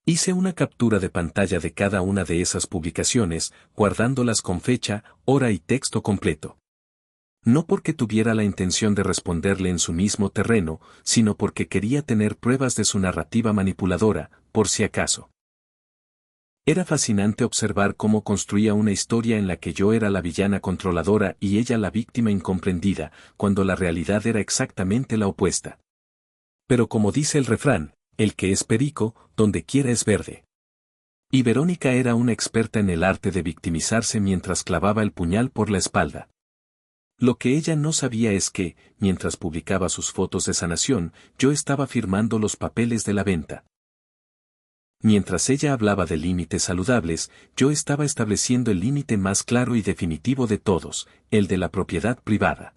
Hice una captura de pantalla de cada una de esas publicaciones, guardándolas con fecha, hora y texto completo. No porque tuviera la intención de responderle en su mismo terreno, sino porque quería tener pruebas de su narrativa manipuladora, por si acaso. Era fascinante observar cómo construía una historia en la que yo era la villana controladora y ella la víctima incomprendida, cuando la realidad era exactamente la opuesta. Pero como dice el refrán, el que es perico, donde quiera es verde. Y Verónica era una experta en el arte de victimizarse mientras clavaba el puñal por la espalda. Lo que ella no sabía es que, mientras publicaba sus fotos de sanación, yo estaba firmando los papeles de la venta. Mientras ella hablaba de límites saludables, yo estaba estableciendo el límite más claro y definitivo de todos, el de la propiedad privada.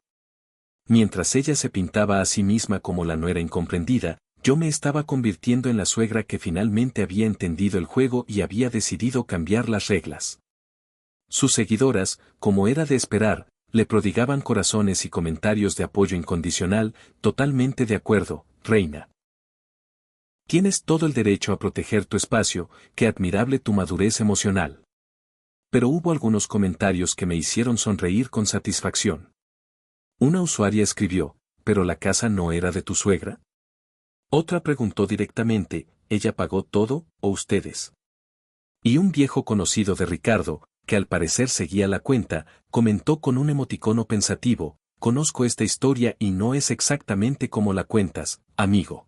Mientras ella se pintaba a sí misma como la nuera incomprendida, yo me estaba convirtiendo en la suegra que finalmente había entendido el juego y había decidido cambiar las reglas. Sus seguidoras, como era de esperar, Le prodigaban corazones y comentarios de apoyo incondicional, totalmente de acuerdo, reina. Tienes todo el derecho a proteger tu espacio, qué admirable tu madurez emocional. Pero hubo algunos comentarios que me hicieron sonreír con satisfacción. Una usuaria escribió, ¿pero la casa no era de tu suegra? Otra preguntó directamente, ¿ella pagó todo, o ustedes? Y un viejo conocido de Ricardo, que al parecer seguía la cuenta, comentó con un emoticono pensativo, conozco esta historia y no es exactamente como la cuentas, amigo.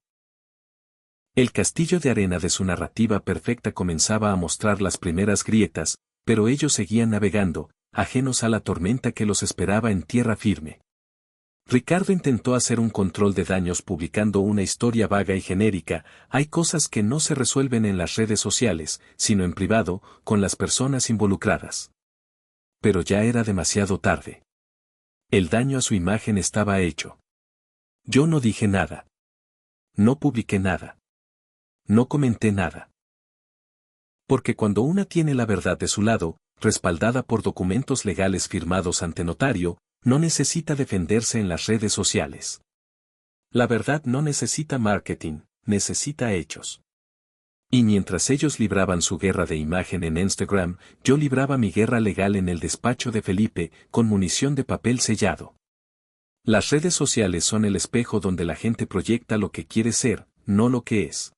El castillo de arena de su narrativa perfecta comenzaba a mostrar las primeras grietas, pero ellos seguían navegando, ajenos a la tormenta que los esperaba en tierra firme. Ricardo intentó hacer un control de daños publicando una historia vaga y genérica, hay cosas que no se resuelven en las redes sociales, sino en privado, con las personas involucradas. Pero ya era demasiado tarde. El daño a su imagen estaba hecho. Yo no dije nada. No publiqué nada. No comenté nada. Porque cuando una tiene la verdad de su lado, respaldada por documentos legales firmados ante notario, no necesita defenderse en las redes sociales. La verdad no necesita marketing, necesita hechos. Y mientras ellos libraban su guerra de imagen en Instagram, yo libraba mi guerra legal en el despacho de Felipe, con munición de papel sellado. Las redes sociales son el espejo donde la gente proyecta lo que quiere ser, no lo que es.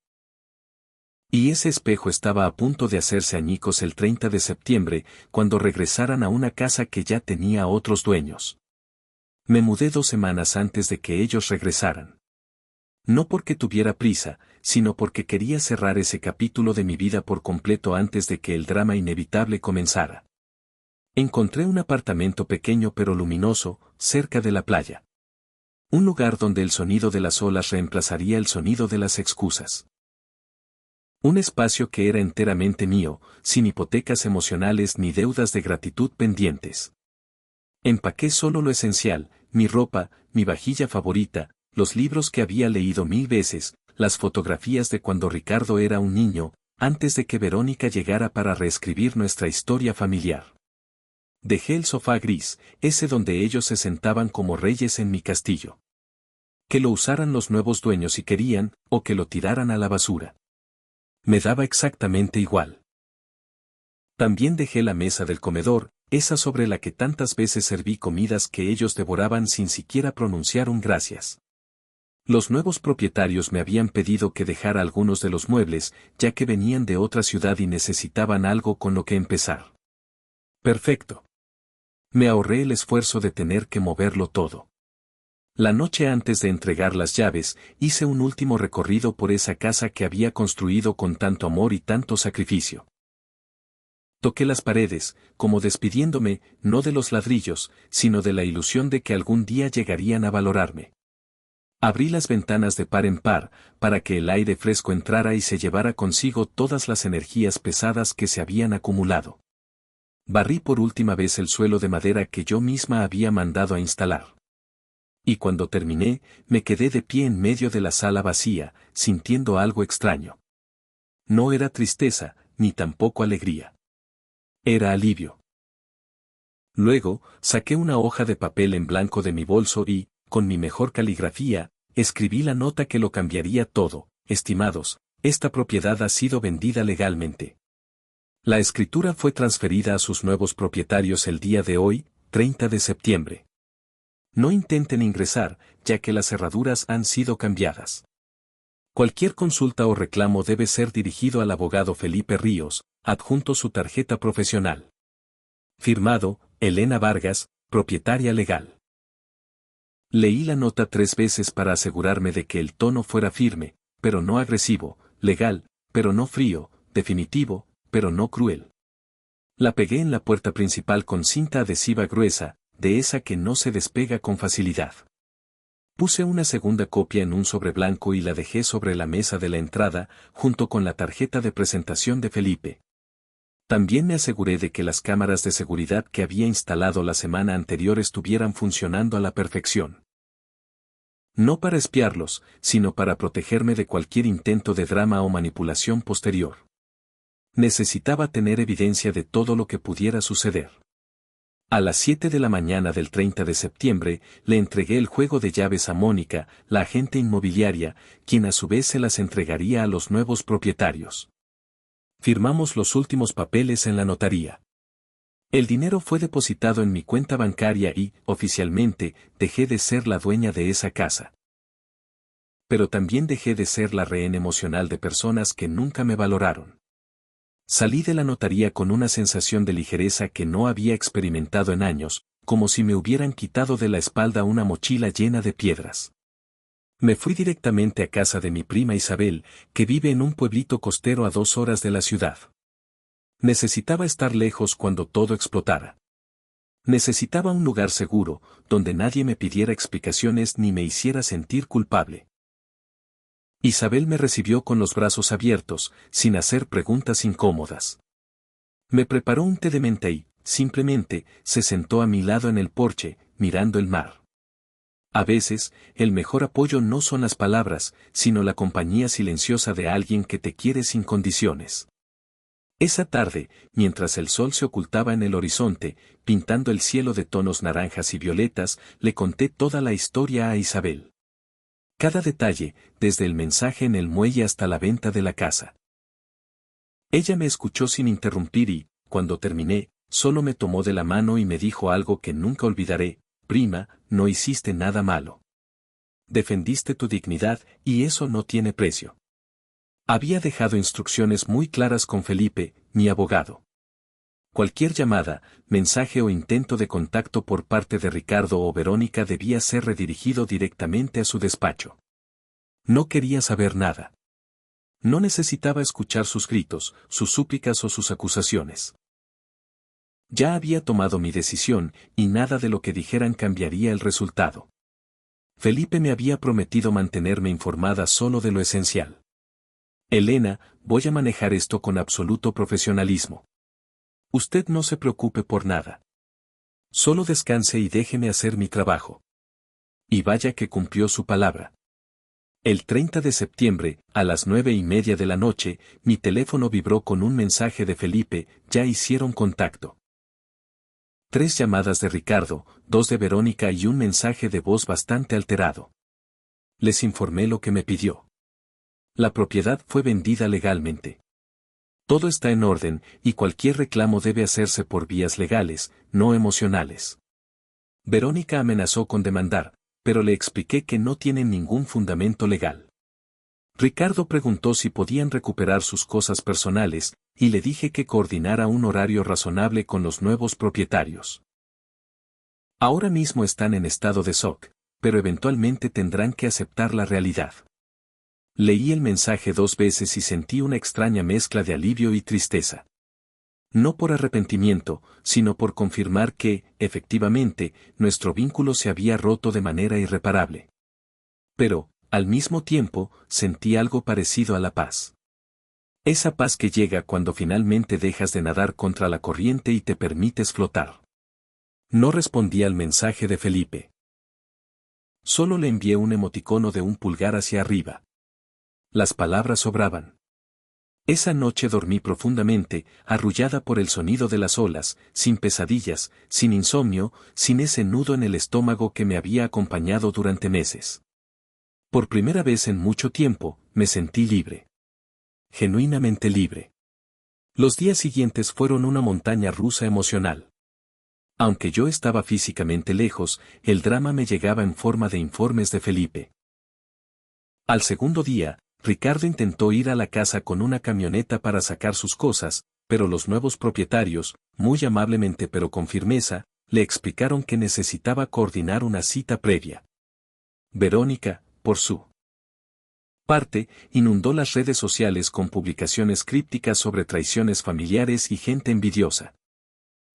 Y ese espejo estaba a punto de hacerse añicos el 30 de septiembre, cuando regresaran a una casa que ya tenía otros dueños. Me mudé 2 semanas antes de que ellos regresaran. No porque tuviera prisa, sino porque quería cerrar ese capítulo de mi vida por completo antes de que el drama inevitable comenzara. Encontré un apartamento pequeño pero luminoso, cerca de la playa. Un lugar donde el sonido de las olas reemplazaría el sonido de las excusas. Un espacio que era enteramente mío, sin hipotecas emocionales ni deudas de gratitud pendientes. Empaqué solo lo esencial, mi ropa, mi vajilla favorita, los libros que había leído 1000 veces, las fotografías de cuando Ricardo era un niño, antes de que Verónica llegara para reescribir nuestra historia familiar. Dejé el sofá gris, ese donde ellos se sentaban como reyes en mi castillo. Que lo usaran los nuevos dueños si querían, o que lo tiraran a la basura. Me daba exactamente igual. También dejé la mesa del comedor, esa sobre la que tantas veces serví comidas que ellos devoraban sin siquiera pronunciar un gracias. Los nuevos propietarios me habían pedido que dejara algunos de los muebles, ya que venían de otra ciudad y necesitaban algo con lo que empezar. Perfecto. Me ahorré el esfuerzo de tener que moverlo todo. La noche antes de entregar las llaves, hice un último recorrido por esa casa que había construido con tanto amor y tanto sacrificio. Toqué las paredes, como despidiéndome, no de los ladrillos, sino de la ilusión de que algún día llegarían a valorarme. Abrí las ventanas de par en par, para que el aire fresco entrara y se llevara consigo todas las energías pesadas que se habían acumulado. Barrí por última vez el suelo de madera que yo misma había mandado a instalar. Y cuando terminé, me quedé de pie en medio de la sala vacía, sintiendo algo extraño. No era tristeza, ni tampoco alegría. Era alivio. Luego, saqué una hoja de papel en blanco de mi bolso y, con mi mejor caligrafía, escribí la nota que lo cambiaría todo. Estimados, esta propiedad ha sido vendida legalmente. La escritura fue transferida a sus nuevos propietarios el día de hoy, 30 de septiembre. No intenten ingresar, ya que las cerraduras han sido cambiadas. Cualquier consulta o reclamo debe ser dirigido al abogado Felipe Ríos, adjunto su tarjeta profesional. Firmado, Elena Vargas, propietaria legal. Leí la nota 3 veces para asegurarme de que el tono fuera firme, pero no agresivo, legal, pero no frío, definitivo, pero no cruel. La pegué en la puerta principal con cinta adhesiva gruesa, de esa que no se despega con facilidad. Puse una segunda copia en un sobre blanco y la dejé sobre la mesa de la entrada, junto con la tarjeta de presentación de Felipe. También me aseguré de que las cámaras de seguridad que había instalado la semana anterior estuvieran funcionando a la perfección. No para espiarlos, sino para protegerme de cualquier intento de drama o manipulación posterior. Necesitaba tener evidencia de todo lo que pudiera suceder. A las 7 de la mañana del 30 de septiembre, le entregué el juego de llaves a Mónica, la agente inmobiliaria, quien a su vez se las entregaría a los nuevos propietarios. Firmamos los últimos papeles en la notaría. El dinero fue depositado en mi cuenta bancaria y, oficialmente, dejé de ser la dueña de esa casa. Pero también dejé de ser la rehén emocional de personas que nunca me valoraron. Salí de la notaría con una sensación de ligereza que no había experimentado en años, como si me hubieran quitado de la espalda una mochila llena de piedras. Me fui directamente a casa de mi prima Isabel, que vive en un pueblito costero a 2 horas de la ciudad. Necesitaba estar lejos cuando todo explotara. Necesitaba un lugar seguro, donde nadie me pidiera explicaciones ni me hiciera sentir culpable. Isabel me recibió con los brazos abiertos, sin hacer preguntas incómodas. Me preparó un té de menta y, simplemente, se sentó a mi lado en el porche, mirando el mar. A veces, el mejor apoyo no son las palabras, sino la compañía silenciosa de alguien que te quiere sin condiciones. Esa tarde, mientras el sol se ocultaba en el horizonte, pintando el cielo de tonos naranjas y violetas, le conté toda la historia a Isabel. Cada detalle, desde el mensaje en el muelle hasta la venta de la casa. Ella me escuchó sin interrumpir y, cuando terminé, solo me tomó de la mano y me dijo algo que nunca olvidaré: prima, no hiciste nada malo. Defendiste tu dignidad, y eso no tiene precio. Había dejado instrucciones muy claras con Felipe, mi abogado. Cualquier llamada, mensaje o intento de contacto por parte de Ricardo o Verónica debía ser redirigido directamente a su despacho. No quería saber nada. No necesitaba escuchar sus gritos, sus súplicas o sus acusaciones. Ya había tomado mi decisión, y nada de lo que dijeran cambiaría el resultado. Felipe me había prometido mantenerme informada solo de lo esencial. Elena, voy a manejar esto con absoluto profesionalismo. Usted no se preocupe por nada. Solo descanse y déjeme hacer mi trabajo. Y vaya que cumplió su palabra. El 30 de septiembre, a las 9:30 de la noche, mi teléfono vibró con un mensaje de Felipe: ya hicieron contacto. 3 llamadas de Ricardo, 2 de Verónica y un mensaje de voz bastante alterado. Les informé lo que me pidió. La propiedad fue vendida legalmente. Todo está en orden, y cualquier reclamo debe hacerse por vías legales, no emocionales. Verónica amenazó con demandar, pero le expliqué que no tienen ningún fundamento legal. Ricardo preguntó si podían recuperar sus cosas personales, y le dije que coordinara un horario razonable con los nuevos propietarios. Ahora mismo están en estado de shock, pero eventualmente tendrán que aceptar la realidad. Leí el mensaje 2 veces y sentí una extraña mezcla de alivio y tristeza. No por arrepentimiento, sino por confirmar que, efectivamente, nuestro vínculo se había roto de manera irreparable. Pero, al mismo tiempo, sentí algo parecido a la paz. Esa paz que llega cuando finalmente dejas de nadar contra la corriente y te permites flotar. No respondí al mensaje de Felipe. Solo le envié un emoticono de un pulgar hacia arriba. Las palabras sobraban. Esa noche dormí profundamente, arrullada por el sonido de las olas, sin pesadillas, sin insomnio, sin ese nudo en el estómago que me había acompañado durante meses. Por primera vez en mucho tiempo, me sentí libre. Genuinamente libre. Los días siguientes fueron una montaña rusa emocional. Aunque yo estaba físicamente lejos, el drama me llegaba en forma de informes de Felipe. Al segundo día, Ricardo intentó ir a la casa con una camioneta para sacar sus cosas, pero los nuevos propietarios, muy amablemente pero con firmeza, le explicaron que necesitaba coordinar una cita previa. Verónica, por su parte, inundó las redes sociales con publicaciones crípticas sobre traiciones familiares y gente envidiosa.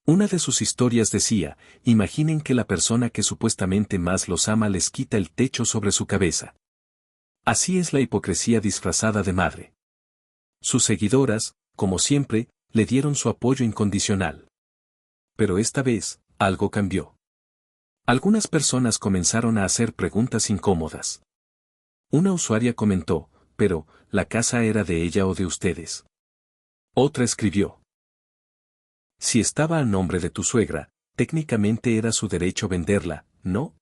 Una de sus historias decía: imaginen que la persona que supuestamente más los ama les quita el techo sobre su cabeza. Así es la hipocresía disfrazada de madre. Sus seguidoras, como siempre, le dieron su apoyo incondicional. Pero esta vez, algo cambió. Algunas personas comenzaron a hacer preguntas incómodas. Una usuaria comentó: pero, ¿la casa era de ella o de ustedes? Otra escribió: si estaba a nombre de tu suegra, técnicamente era su derecho venderla, ¿no?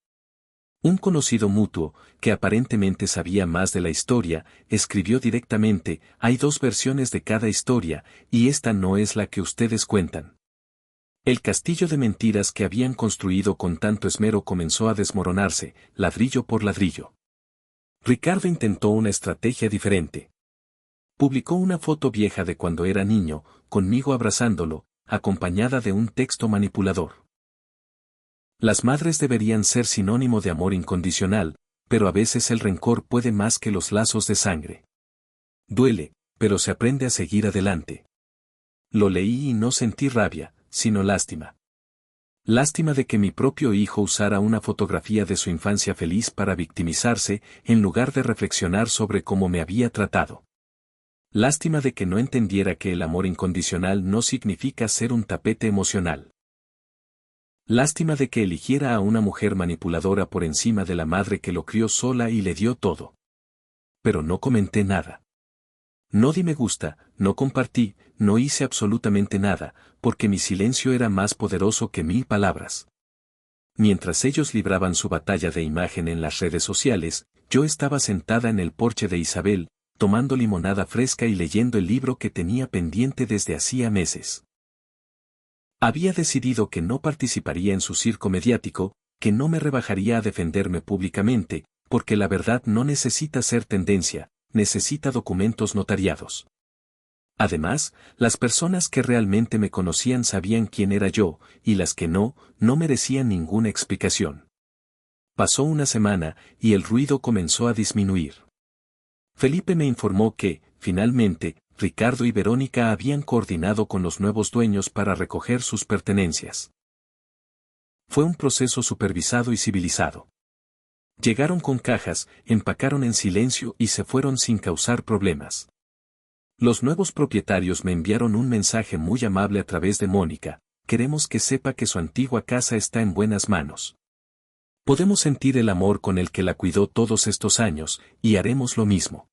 Un conocido mutuo, que aparentemente sabía más de la historia, escribió directamente: hay dos versiones de cada historia, y esta no es la que ustedes cuentan. El castillo de mentiras que habían construido con tanto esmero comenzó a desmoronarse, ladrillo por ladrillo. Ricardo intentó una estrategia diferente. Publicó una foto vieja de cuando era niño, conmigo abrazándolo, acompañada de un texto manipulador. Las madres deberían ser sinónimo de amor incondicional, pero a veces el rencor puede más que los lazos de sangre. Duele, pero se aprende a seguir adelante. Lo leí y no sentí rabia, sino lástima. Lástima de que mi propio hijo usara una fotografía de su infancia feliz para victimizarse, en lugar de reflexionar sobre cómo me había tratado. Lástima de que no entendiera que el amor incondicional no significa ser un tapete emocional. Lástima de que eligiera a una mujer manipuladora por encima de la madre que lo crió sola y le dio todo. Pero no comenté nada. No di me gusta, no compartí, no hice absolutamente nada, porque mi silencio era más poderoso que 1000 palabras. Mientras ellos libraban su batalla de imagen en las redes sociales, yo estaba sentada en el porche de Isabel, tomando limonada fresca y leyendo el libro que tenía pendiente desde hacía meses. Había decidido que no participaría en su circo mediático, que no me rebajaría a defenderme públicamente, porque la verdad no necesita ser tendencia, necesita documentos notariados. Además, las personas que realmente me conocían sabían quién era yo, y las que no, no merecían ninguna explicación. Pasó una semana, y el ruido comenzó a disminuir. Felipe me informó que, finalmente, Ricardo y Verónica habían coordinado con los nuevos dueños para recoger sus pertenencias. Fue un proceso supervisado y civilizado. Llegaron con cajas, empacaron en silencio y se fueron sin causar problemas. Los nuevos propietarios me enviaron un mensaje muy amable a través de Mónica: queremos que sepa que su antigua casa está en buenas manos. Podemos sentir el amor con el que la cuidó todos estos años, y haremos lo mismo.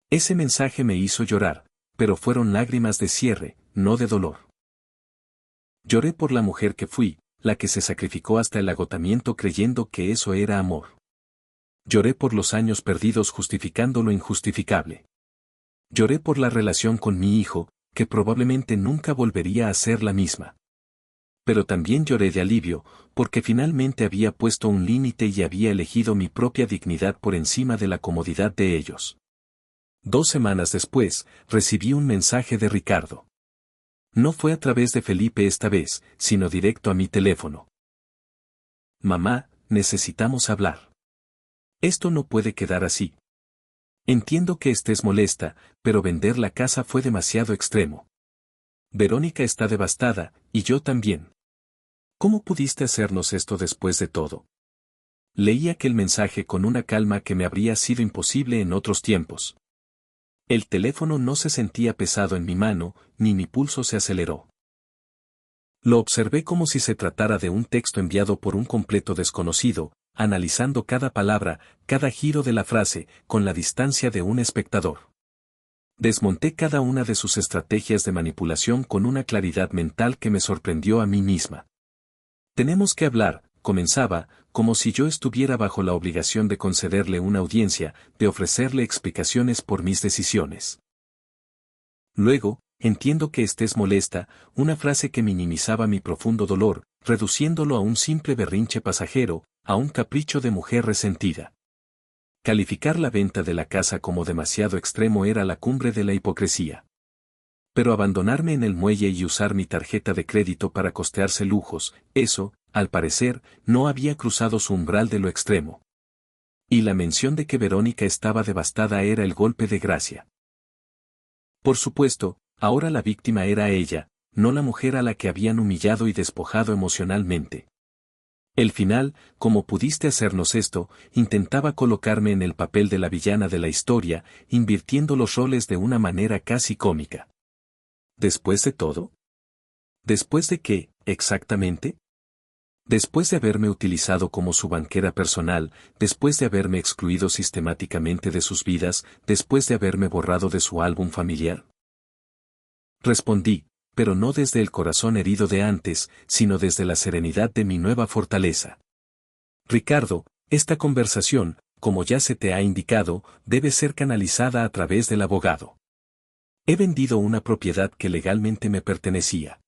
Ese mensaje me hizo llorar, pero fueron lágrimas de cierre, no de dolor. Lloré por la mujer que fui, la que se sacrificó hasta el agotamiento creyendo que eso era amor. Lloré por los años perdidos justificando lo injustificable. Lloré por la relación con mi hijo, que probablemente nunca volvería a ser la misma. Pero también lloré de alivio, porque finalmente había puesto un límite y había elegido mi propia dignidad por encima de la comodidad de ellos. 2 semanas después, recibí un mensaje de Ricardo. No fue a través de Felipe esta vez, sino directo a mi teléfono. Mamá, necesitamos hablar. Esto no puede quedar así. Entiendo que estés molesta, pero vender la casa fue demasiado extremo. Verónica está devastada, y yo también. ¿Cómo pudiste hacernos esto después de todo? Leí aquel mensaje con una calma que me habría sido imposible en otros tiempos. El teléfono no se sentía pesado en mi mano, ni mi pulso se aceleró. Lo observé como si se tratara de un texto enviado por un completo desconocido, analizando cada palabra, cada giro de la frase, con la distancia de un espectador. Desmonté cada una de sus estrategias de manipulación con una claridad mental que me sorprendió a mí misma. Tenemos que hablar, comenzaba, como si yo estuviera bajo la obligación de concederle una audiencia, de ofrecerle explicaciones por mis decisiones. Luego, entiendo que estés molesta, una frase que minimizaba mi profundo dolor, reduciéndolo a un simple berrinche pasajero, a un capricho de mujer resentida. Calificar la venta de la casa como demasiado extremo era la cumbre de la hipocresía. Pero abandonarme en el muelle y usar mi tarjeta de crédito para costearse lujos, eso, al parecer, no había cruzado su umbral de lo extremo. Y la mención de que Verónica estaba devastada era el golpe de gracia. Por supuesto, ahora la víctima era ella, no la mujer a la que habían humillado y despojado emocionalmente. El final, como pudiste hacernos esto, intentaba colocarme en el papel de la villana de la historia, invirtiendo los roles de una manera casi cómica. ¿Después de todo? ¿Después de qué, exactamente? Después de haberme utilizado como su banquera personal, después de haberme excluido sistemáticamente de sus vidas, después de haberme borrado de su álbum familiar. Respondí, pero no desde el corazón herido de antes, sino desde la serenidad de mi nueva fortaleza. Ricardo, esta conversación, como ya se te ha indicado, debe ser canalizada a través del abogado. He vendido una propiedad que legalmente me pertenecía.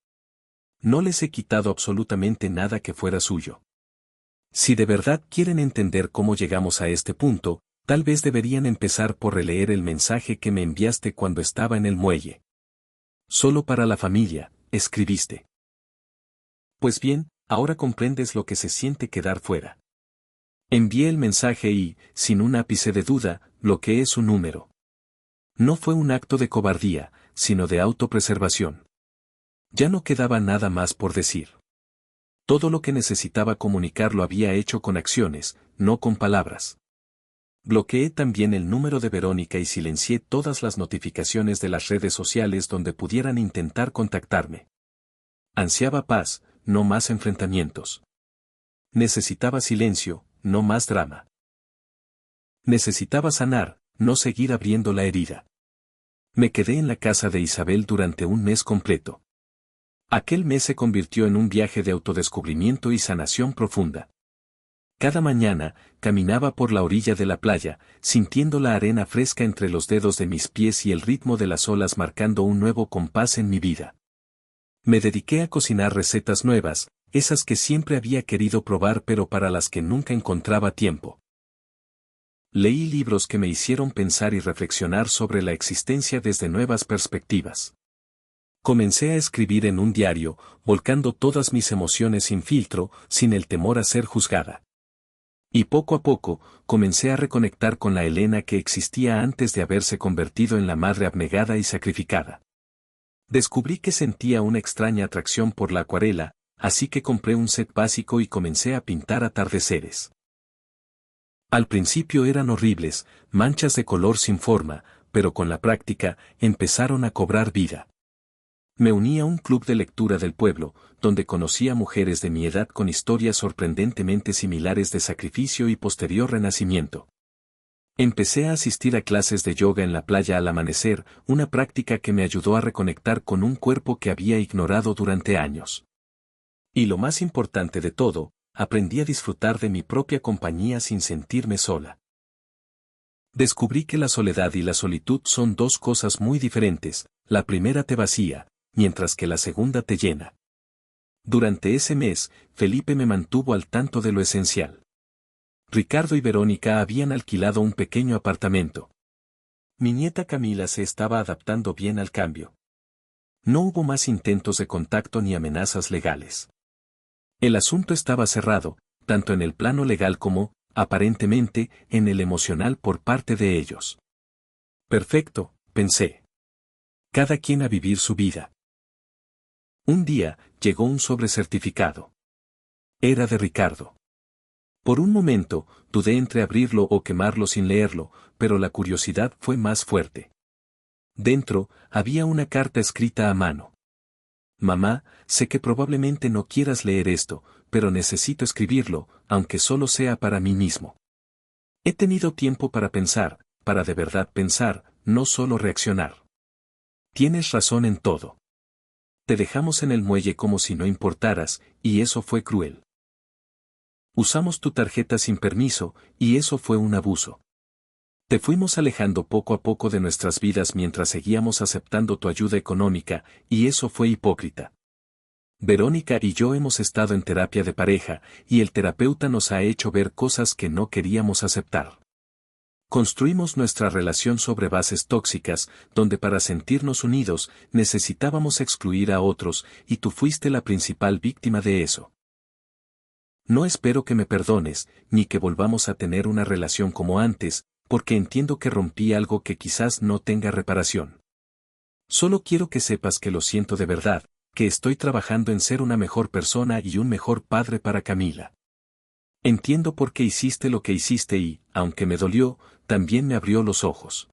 No les he quitado absolutamente nada que fuera suyo. Si de verdad quieren entender cómo llegamos a este punto, tal vez deberían empezar por releer el mensaje que me enviaste cuando estaba en el muelle. Solo para la familia, escribiste. Pues bien, ahora comprendes lo que se siente quedar fuera. Envié el mensaje y, sin un ápice de duda, lo que es un número. No fue un acto de cobardía, sino de autopreservación. Ya no quedaba nada más por decir. Todo lo que necesitaba comunicar lo había hecho con acciones, no con palabras. Bloqueé también el número de Verónica y silencié todas las notificaciones de las redes sociales donde pudieran intentar contactarme. Ansiaba paz, no más enfrentamientos. Necesitaba silencio, no más drama. Necesitaba sanar, no seguir abriendo la herida. Me quedé en la casa de Isabel durante un mes completo. Aquel mes se convirtió en un viaje de autodescubrimiento y sanación profunda. Cada mañana, caminaba por la orilla de la playa, sintiendo la arena fresca entre los dedos de mis pies y el ritmo de las olas marcando un nuevo compás en mi vida. Me dediqué a cocinar recetas nuevas, esas que siempre había querido probar pero para las que nunca encontraba tiempo. Leí libros que me hicieron pensar y reflexionar sobre la existencia desde nuevas perspectivas. Comencé a escribir en un diario, volcando todas mis emociones sin filtro, sin el temor a ser juzgada. Y poco a poco, comencé a reconectar con la Elena que existía antes de haberse convertido en la madre abnegada y sacrificada. Descubrí que sentía una extraña atracción por la acuarela, así que compré un set básico y comencé a pintar atardeceres. Al principio eran horribles, manchas de color sin forma, pero con la práctica, empezaron a cobrar vida. Me uní a un club de lectura del pueblo, donde conocí a mujeres de mi edad con historias sorprendentemente similares de sacrificio y posterior renacimiento. Empecé a asistir a clases de yoga en la playa al amanecer, una práctica que me ayudó a reconectar con un cuerpo que había ignorado durante años. Y lo más importante de todo, aprendí a disfrutar de mi propia compañía sin sentirme sola. Descubrí que la soledad y la solitud son dos cosas muy diferentes, la primera te vacía, mientras que la segunda te llena. Durante ese mes, Felipe me mantuvo al tanto de lo esencial. Ricardo y Verónica habían alquilado un pequeño apartamento. Mi nieta Camila se estaba adaptando bien al cambio. No hubo más intentos de contacto ni amenazas legales. El asunto estaba cerrado, tanto en el plano legal como, aparentemente, en el emocional por parte de ellos. Perfecto, pensé. Cada quien a vivir su vida. Un día, llegó un sobrecertificado. Era de Ricardo. Por un momento, dudé entre abrirlo o quemarlo sin leerlo, pero la curiosidad fue más fuerte. Dentro, había una carta escrita a mano. Mamá, sé que probablemente no quieras leer esto, pero necesito escribirlo, aunque solo sea para mí mismo. He tenido tiempo para pensar, para de verdad pensar, no solo reaccionar. Tienes razón en todo. Te dejamos en el muelle como si no importaras, y eso fue cruel. Usamos tu tarjeta sin permiso, y eso fue un abuso. Te fuimos alejando poco a poco de nuestras vidas mientras seguíamos aceptando tu ayuda económica, y eso fue hipócrita. Verónica y yo hemos estado en terapia de pareja, y el terapeuta nos ha hecho ver cosas que no queríamos aceptar. Construimos nuestra relación sobre bases tóxicas, donde para sentirnos unidos, necesitábamos excluir a otros, y tú fuiste la principal víctima de eso. No espero que me perdones, ni que volvamos a tener una relación como antes, porque entiendo que rompí algo que quizás no tenga reparación. Solo quiero que sepas que lo siento de verdad, que estoy trabajando en ser una mejor persona y un mejor padre para Camila. Entiendo por qué hiciste lo que hiciste y, aunque me dolió, también me abrió los ojos.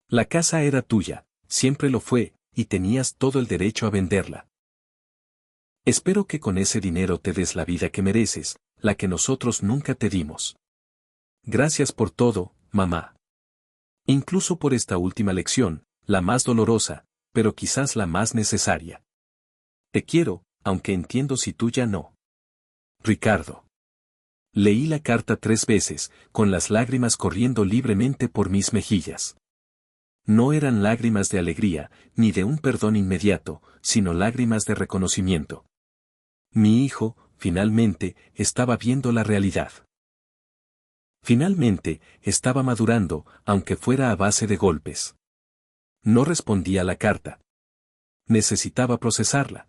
La casa era tuya, siempre lo fue, y tenías todo el derecho a venderla. Espero que con ese dinero te des la vida que mereces, la que nosotros nunca te dimos. Gracias por todo, mamá. Incluso por esta última lección, la más dolorosa, pero quizás la más necesaria. Te quiero, aunque entiendo si tú ya no. Ricardo. Leí la carta 3 veces, con las lágrimas corriendo libremente por mis mejillas. No eran lágrimas de alegría, ni de un perdón inmediato, sino lágrimas de reconocimiento. Mi hijo, finalmente, estaba viendo la realidad. Finalmente, estaba madurando, aunque fuera a base de golpes. No respondía a la carta. Necesitaba procesarla.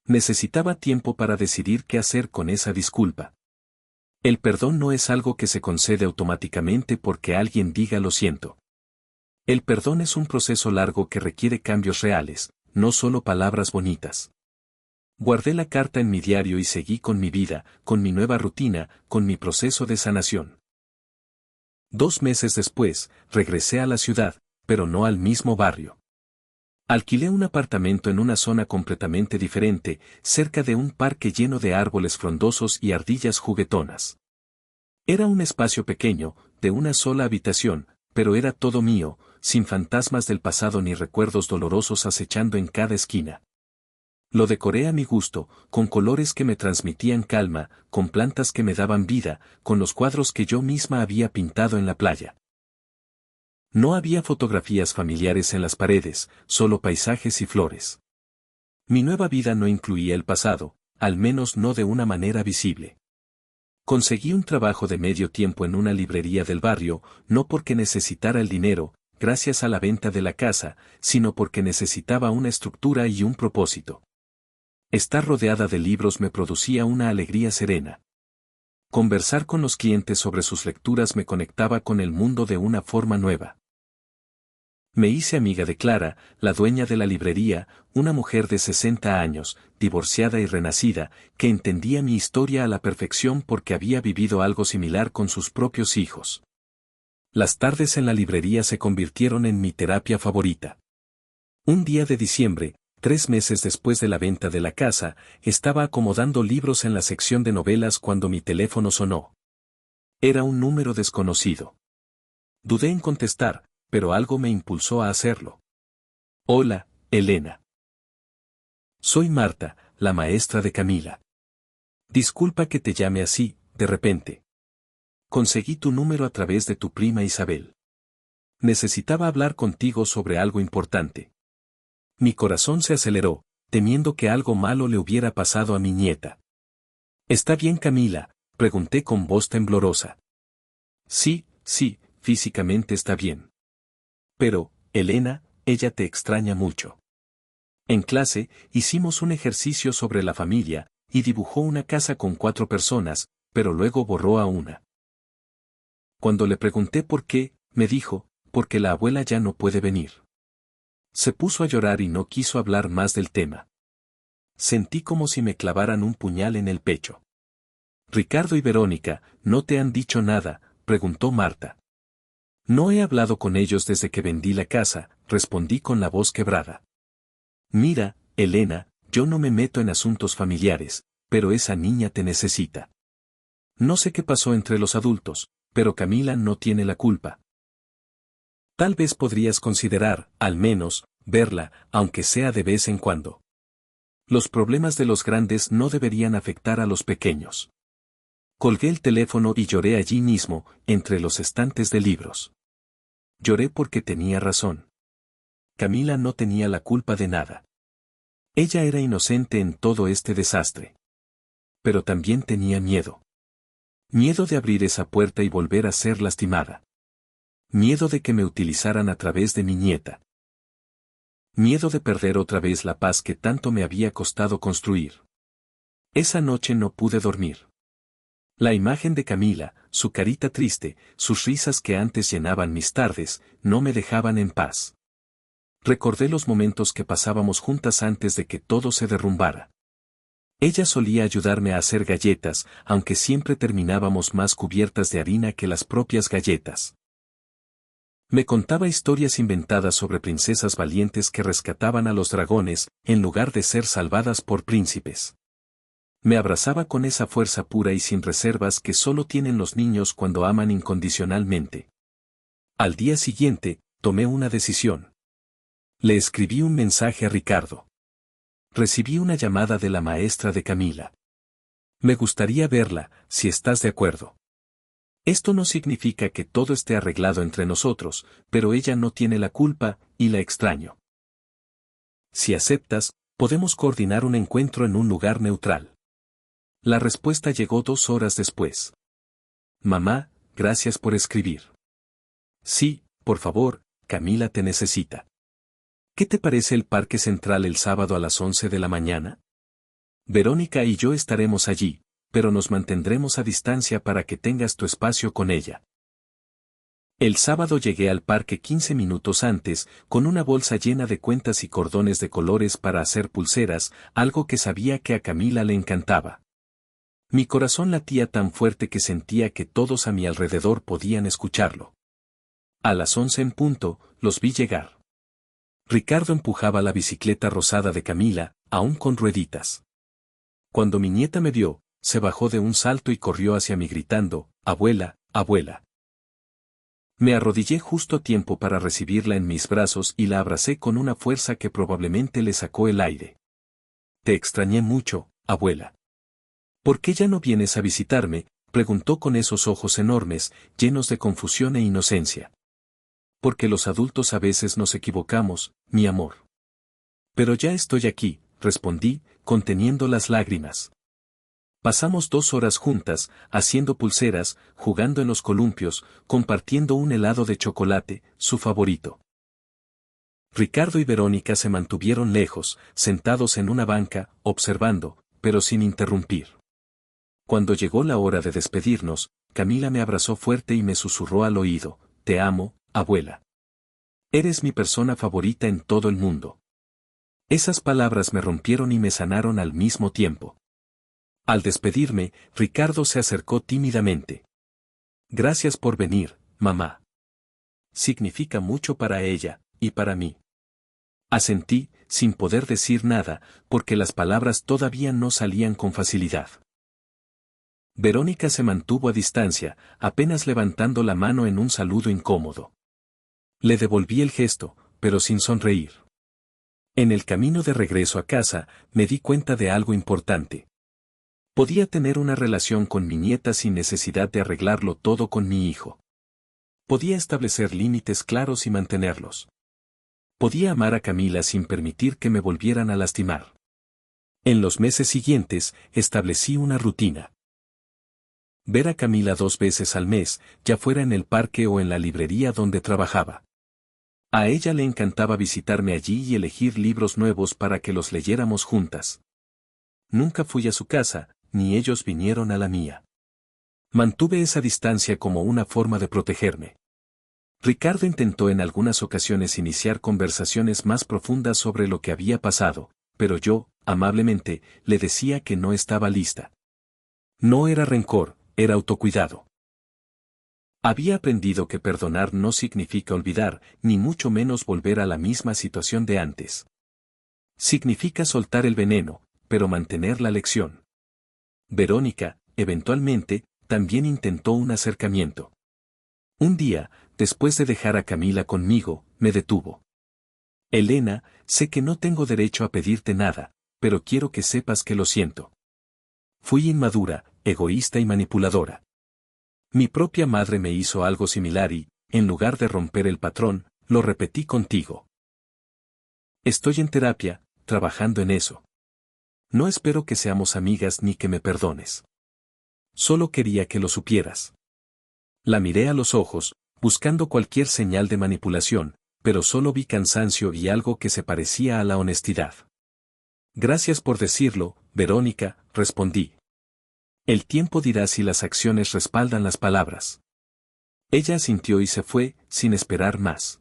Necesitaba tiempo para decidir qué hacer con esa disculpa. El perdón no es algo que se concede automáticamente porque alguien diga lo siento. El perdón es un proceso largo que requiere cambios reales, no solo palabras bonitas. Guardé la carta en mi diario y seguí con mi vida, con mi nueva rutina, con mi proceso de sanación. 2 meses después, regresé a la ciudad, pero no al mismo barrio. Alquilé un apartamento en una zona completamente diferente, cerca de un parque lleno de árboles frondosos y ardillas juguetonas. Era un espacio pequeño, de una sola habitación, pero era todo mío, sin fantasmas del pasado ni recuerdos dolorosos acechando en cada esquina. Lo decoré a mi gusto, con colores que me transmitían calma, con plantas que me daban vida, con los cuadros que yo misma había pintado en la playa. No había fotografías familiares en las paredes, solo paisajes y flores. Mi nueva vida no incluía el pasado, al menos no de una manera visible. Conseguí un trabajo de medio tiempo en una librería del barrio, no porque necesitara el dinero, gracias a la venta de la casa, sino porque necesitaba una estructura y un propósito. Estar rodeada de libros me producía una alegría serena. Conversar con los clientes sobre sus lecturas me conectaba con el mundo de una forma nueva. Me hice amiga de Clara, la dueña de la librería, una mujer de 60 años, divorciada y renacida, que entendía mi historia a la perfección porque había vivido algo similar con sus propios hijos. Las tardes en la librería se convirtieron en mi terapia favorita. Un día de diciembre, 3 meses después de la venta de la casa, estaba acomodando libros en la sección de novelas cuando mi teléfono sonó. Era un número desconocido. Dudé en contestar, pero algo me impulsó a hacerlo. Hola, Elena. Soy Marta, la maestra de Camila. Disculpa que te llame así, de repente. Conseguí tu número a través de tu prima Isabel. Necesitaba hablar contigo sobre algo importante. Mi corazón se aceleró, temiendo que algo malo le hubiera pasado a mi nieta. ¿Está bien, Camila?, pregunté con voz temblorosa. Sí, físicamente está bien. Pero, Elena, ella te extraña mucho. En clase, hicimos un ejercicio sobre la familia, y dibujó una casa con 4 personas, pero luego borró a una. Cuando le pregunté por qué, me dijo, porque la abuela ya no puede venir. Se puso a llorar y no quiso hablar más del tema. Sentí como si me clavaran un puñal en el pecho. Ricardo y Verónica, ¿no te han dicho nada?, preguntó Marta. No he hablado con ellos desde que vendí la casa, respondí con la voz quebrada. Mira, Elena, yo no me meto en asuntos familiares, pero esa niña te necesita. No sé qué pasó entre los adultos, pero Camila no tiene la culpa. Tal vez podrías considerar, al menos, verla, aunque sea de vez en cuando. Los problemas de los grandes no deberían afectar a los pequeños. Colgué el teléfono y lloré allí mismo, entre los estantes de libros. Lloré porque tenía razón. Camila no tenía la culpa de nada. Ella era inocente en todo este desastre. Pero también tenía miedo. Miedo de abrir esa puerta y volver a ser lastimada. Miedo de que me utilizaran a través de mi nieta. Miedo de perder otra vez la paz que tanto me había costado construir. Esa noche no pude dormir. La imagen de Camila, su carita triste, sus risas que antes llenaban mis tardes, no me dejaban en paz. Recordé los momentos que pasábamos juntas antes de que todo se derrumbara. Ella solía ayudarme a hacer galletas, aunque siempre terminábamos más cubiertas de harina que las propias galletas. Me contaba historias inventadas sobre princesas valientes que rescataban a los dragones, en lugar de ser salvadas por príncipes. Me abrazaba con esa fuerza pura y sin reservas que solo tienen los niños cuando aman incondicionalmente. Al día siguiente, tomé una decisión. Le escribí un mensaje a Ricardo. Recibí una llamada de la maestra de Camila. Me gustaría verla, si estás de acuerdo. Esto no significa que todo esté arreglado entre nosotros, pero ella no tiene la culpa, y la extraño. Si aceptas, podemos coordinar un encuentro en un lugar neutral. La respuesta llegó 2 horas después. Mamá, gracias por escribir. Sí, por favor, Camila te necesita. ¿Qué te parece el Parque Central el sábado a las 11 de la mañana? Verónica y yo estaremos allí, pero nos mantendremos a distancia para que tengas tu espacio con ella. El sábado llegué al parque 15 minutos antes, con una bolsa llena de cuentas y cordones de colores para hacer pulseras, algo que sabía que a Camila le encantaba. Mi corazón latía tan fuerte que sentía que todos a mi alrededor podían escucharlo. A las 11 en punto, los vi llegar. Ricardo empujaba la bicicleta rosada de Camila, aún con rueditas. Cuando mi nieta me vio, se bajó de un salto y corrió hacia mí gritando, «Abuela, abuela». Me arrodillé justo a tiempo para recibirla en mis brazos y la abracé con una fuerza que probablemente le sacó el aire. «Te extrañé mucho, abuela». «¿Por qué ya no vienes a visitarme?», preguntó con esos ojos enormes, llenos de confusión e inocencia. «Porque los adultos a veces nos equivocamos, mi amor». «Pero ya estoy aquí», respondí, conteniendo las lágrimas. Pasamos 2 horas juntas, haciendo pulseras, jugando en los columpios, compartiendo un helado de chocolate, su favorito. Ricardo y Verónica se mantuvieron lejos, sentados en una banca, observando, pero sin interrumpir. Cuando llegó la hora de despedirnos, Camila me abrazó fuerte y me susurró al oído, «Te amo, abuela. Eres mi persona favorita en todo el mundo». Esas palabras me rompieron y me sanaron al mismo tiempo. Al despedirme, Ricardo se acercó tímidamente. «Gracias por venir, mamá. Significa mucho para ella, y para mí». Asentí, sin poder decir nada, porque las palabras todavía no salían con facilidad. Verónica se mantuvo a distancia, apenas levantando la mano en un saludo incómodo. Le devolví el gesto, pero sin sonreír. En el camino de regreso a casa, me di cuenta de algo importante. Podía tener una relación con mi nieta sin necesidad de arreglarlo todo con mi hijo. Podía establecer límites claros y mantenerlos. Podía amar a Camila sin permitir que me volvieran a lastimar. En los meses siguientes, establecí una rutina. Ver a Camila 2 veces al mes, ya fuera en el parque o en la librería donde trabajaba. A ella le encantaba visitarme allí y elegir libros nuevos para que los leyéramos juntas. Nunca fui a su casa, ni ellos vinieron a la mía. Mantuve esa distancia como una forma de protegerme. Ricardo intentó en algunas ocasiones iniciar conversaciones más profundas sobre lo que había pasado, pero yo, amablemente, le decía que no estaba lista. No era rencor, era autocuidado. Había aprendido que perdonar no significa olvidar, ni mucho menos volver a la misma situación de antes. Significa soltar el veneno, pero mantener la lección. Verónica, eventualmente, también intentó un acercamiento. Un día, después de dejar a Camila conmigo, me detuvo. «Elena, sé que no tengo derecho a pedirte nada, pero quiero que sepas que lo siento. Fui inmadura, egoísta y manipuladora. Mi propia madre me hizo algo similar y, en lugar de romper el patrón, lo repetí contigo. Estoy en terapia, trabajando en eso. No espero que seamos amigas ni que me perdones. Solo quería que lo supieras». La miré a los ojos, buscando cualquier señal de manipulación, pero solo vi cansancio y algo que se parecía a la honestidad. «Gracias por decirlo, Verónica», respondí. «El tiempo dirá si las acciones respaldan las palabras». Ella asintió y se fue, sin esperar más.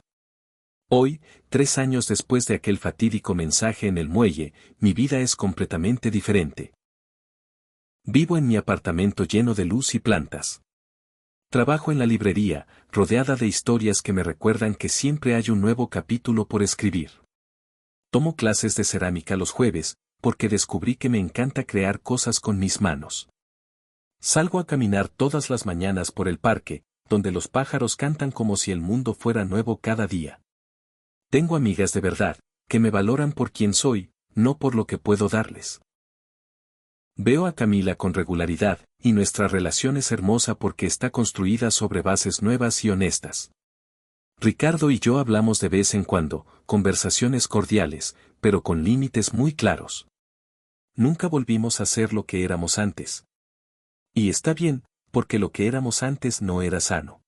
Hoy, 3 años después de aquel fatídico mensaje en el muelle, mi vida es completamente diferente. Vivo en mi apartamento lleno de luz y plantas. Trabajo en la librería, rodeada de historias que me recuerdan que siempre hay un nuevo capítulo por escribir. Tomo clases de cerámica los jueves, porque descubrí que me encanta crear cosas con mis manos. Salgo a caminar todas las mañanas por el parque, donde los pájaros cantan como si el mundo fuera nuevo cada día. Tengo amigas de verdad, que me valoran por quien soy, no por lo que puedo darles. Veo a Camila con regularidad, y nuestra relación es hermosa porque está construida sobre bases nuevas y honestas. Ricardo y yo hablamos de vez en cuando, conversaciones cordiales, pero con límites muy claros. Nunca volvimos a ser lo que éramos antes. Y está bien, porque lo que éramos antes no era sano.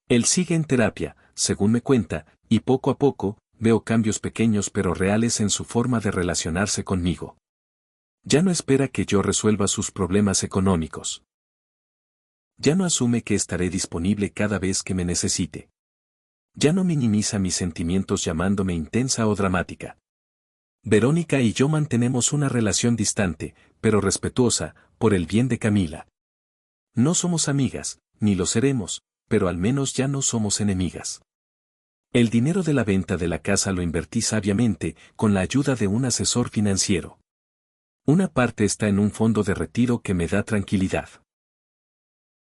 Él sigue en terapia, según me cuenta, y poco a poco, veo cambios pequeños pero reales en su forma de relacionarse conmigo. Ya no espera que yo resuelva sus problemas económicos. Ya no asume que estaré disponible cada vez que me necesite. Ya no minimiza mis sentimientos llamándome intensa o dramática. Verónica y yo mantenemos una relación distante, pero respetuosa, por el bien de Camila. No somos amigas, ni lo seremos, pero al menos ya no somos enemigas. El dinero de la venta de la casa lo invertí sabiamente, con la ayuda de un asesor financiero. Una parte está en un fondo de retiro que me da tranquilidad.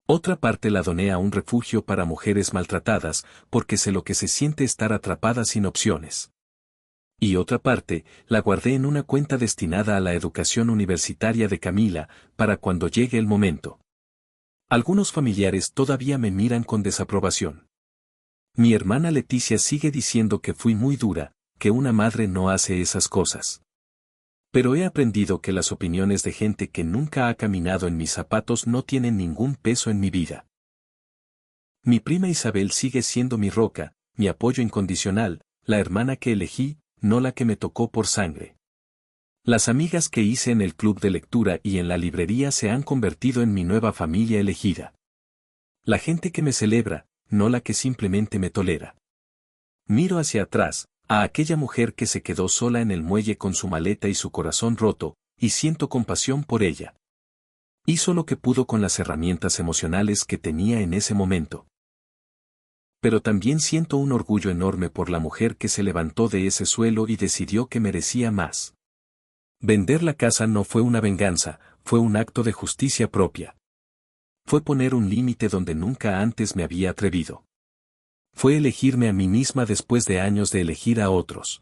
Otra parte la doné a un refugio para mujeres maltratadas, porque sé lo que se siente estar atrapada sin opciones. Y otra parte, la guardé en una cuenta destinada a la educación universitaria de Camila, para cuando llegue el momento. Algunos familiares todavía me miran con desaprobación. Mi hermana Leticia sigue diciendo que fui muy dura, que una madre no hace esas cosas. Pero he aprendido que las opiniones de gente que nunca ha caminado en mis zapatos no tienen ningún peso en mi vida. Mi prima Isabel sigue siendo mi roca, mi apoyo incondicional, la hermana que elegí, no la que me tocó por sangre. Las amigas que hice en el club de lectura y en la librería se han convertido en mi nueva familia elegida. La gente que me celebra, no la que simplemente me tolera. Miro hacia atrás, a aquella mujer que se quedó sola en el muelle con su maleta y su corazón roto, y siento compasión por ella. Hizo lo que pudo con las herramientas emocionales que tenía en ese momento. Pero también siento un orgullo enorme por la mujer que se levantó de ese suelo y decidió que merecía más. Vender la casa no fue una venganza, fue un acto de justicia propia. Fue poner un límite donde nunca antes me había atrevido. Fue elegirme a mí misma después de años de elegir a otros.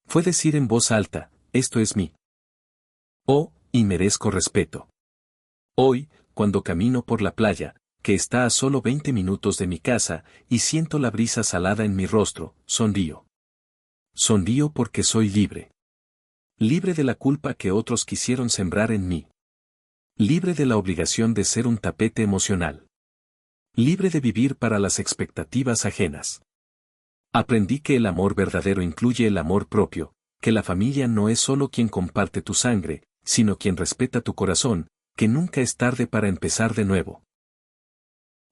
Fue decir en voz alta, esto es mí. Oh, y merezco respeto. Hoy, cuando camino por la playa, que está a solo 20 minutos de mi casa, y siento la brisa salada en mi rostro, sonrío. Sonrío porque soy libre. Libre de la culpa que otros quisieron sembrar en mí. Libre de la obligación de ser un tapete emocional. Libre de vivir para las expectativas ajenas. Aprendí que el amor verdadero incluye el amor propio, que la familia no es solo quien comparte tu sangre, sino quien respeta tu corazón, que nunca es tarde para empezar de nuevo.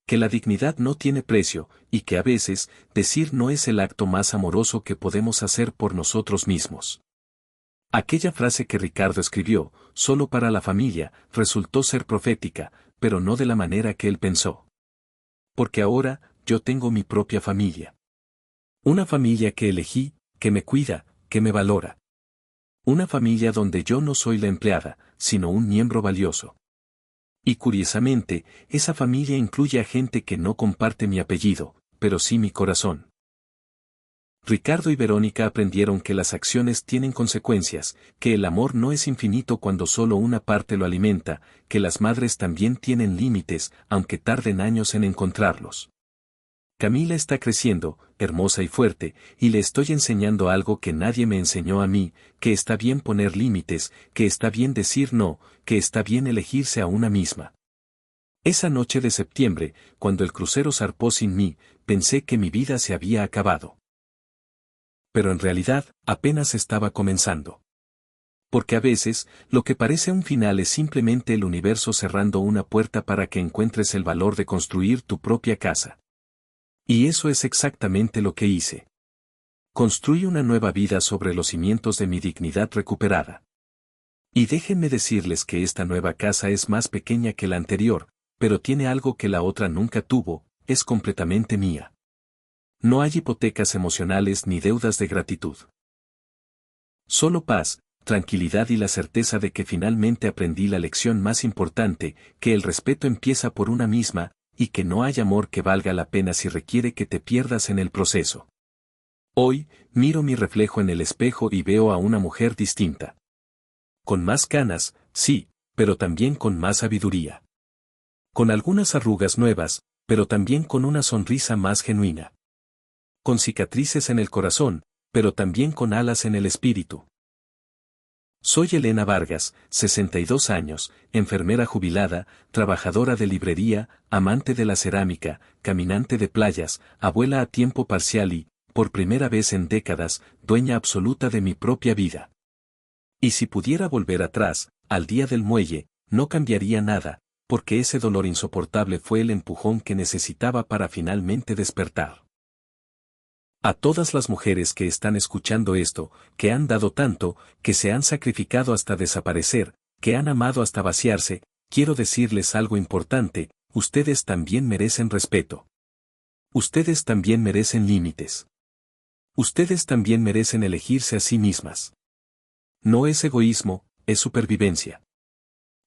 Que la dignidad no tiene precio, y que a veces, decir no es el acto más amoroso que podemos hacer por nosotros mismos. Aquella frase que Ricardo escribió, solo para la familia, resultó ser profética, pero no de la manera que él pensó. Porque ahora, yo tengo mi propia familia. Una familia que elegí, que me cuida, que me valora. Una familia donde yo no soy la empleada, sino un miembro valioso. Y curiosamente, esa familia incluye a gente que no comparte mi apellido, pero sí mi corazón. Ricardo y Verónica aprendieron que las acciones tienen consecuencias, que el amor no es infinito cuando solo una parte lo alimenta, que las madres también tienen límites, aunque tarden años en encontrarlos. Camila está creciendo, hermosa y fuerte, y le estoy enseñando algo que nadie me enseñó a mí, que está bien poner límites, que está bien decir no, que está bien elegirse a una misma. Esa noche de septiembre, cuando el crucero zarpó sin mí, pensé que mi vida se había acabado. Pero en realidad, apenas estaba comenzando. Porque a veces, lo que parece un final es simplemente el universo cerrando una puerta para que encuentres el valor de construir tu propia casa. Y eso es exactamente lo que hice. Construí una nueva vida sobre los cimientos de mi dignidad recuperada. Y déjenme decirles que esta nueva casa es más pequeña que la anterior, pero tiene algo que la otra nunca tuvo, es completamente mía. No hay hipotecas emocionales ni deudas de gratitud. Solo paz, tranquilidad y la certeza de que finalmente aprendí la lección más importante, que el respeto empieza por una misma, y que no hay amor que valga la pena si requiere que te pierdas en el proceso. Hoy, miro mi reflejo en el espejo y veo a una mujer distinta. Con más canas, sí, pero también con más sabiduría. Con algunas arrugas nuevas, pero también con una sonrisa más genuina. Con cicatrices en el corazón, pero también con alas en el espíritu. Soy Elena Vargas, 62 años, enfermera jubilada, trabajadora de librería, amante de la cerámica, caminante de playas, abuela a tiempo parcial y, por primera vez en décadas, dueña absoluta de mi propia vida. Y si pudiera volver atrás, al día del muelle, no cambiaría nada, porque ese dolor insoportable fue el empujón que necesitaba para finalmente despertar. A todas las mujeres que están escuchando esto, que han dado tanto, que se han sacrificado hasta desaparecer, que han amado hasta vaciarse, quiero decirles algo importante: ustedes también merecen respeto. Ustedes también merecen límites. Ustedes también merecen elegirse a sí mismas. No es egoísmo, es supervivencia.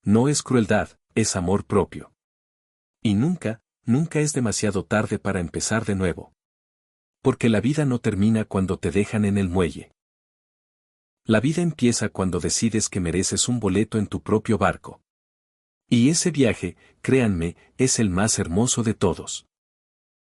No es crueldad, es amor propio. Y nunca, nunca es demasiado tarde para empezar de nuevo. Porque la vida no termina cuando te dejan en el muelle. La vida empieza cuando decides que mereces un boleto en tu propio barco. Y ese viaje, créanme, es el más hermoso de todos.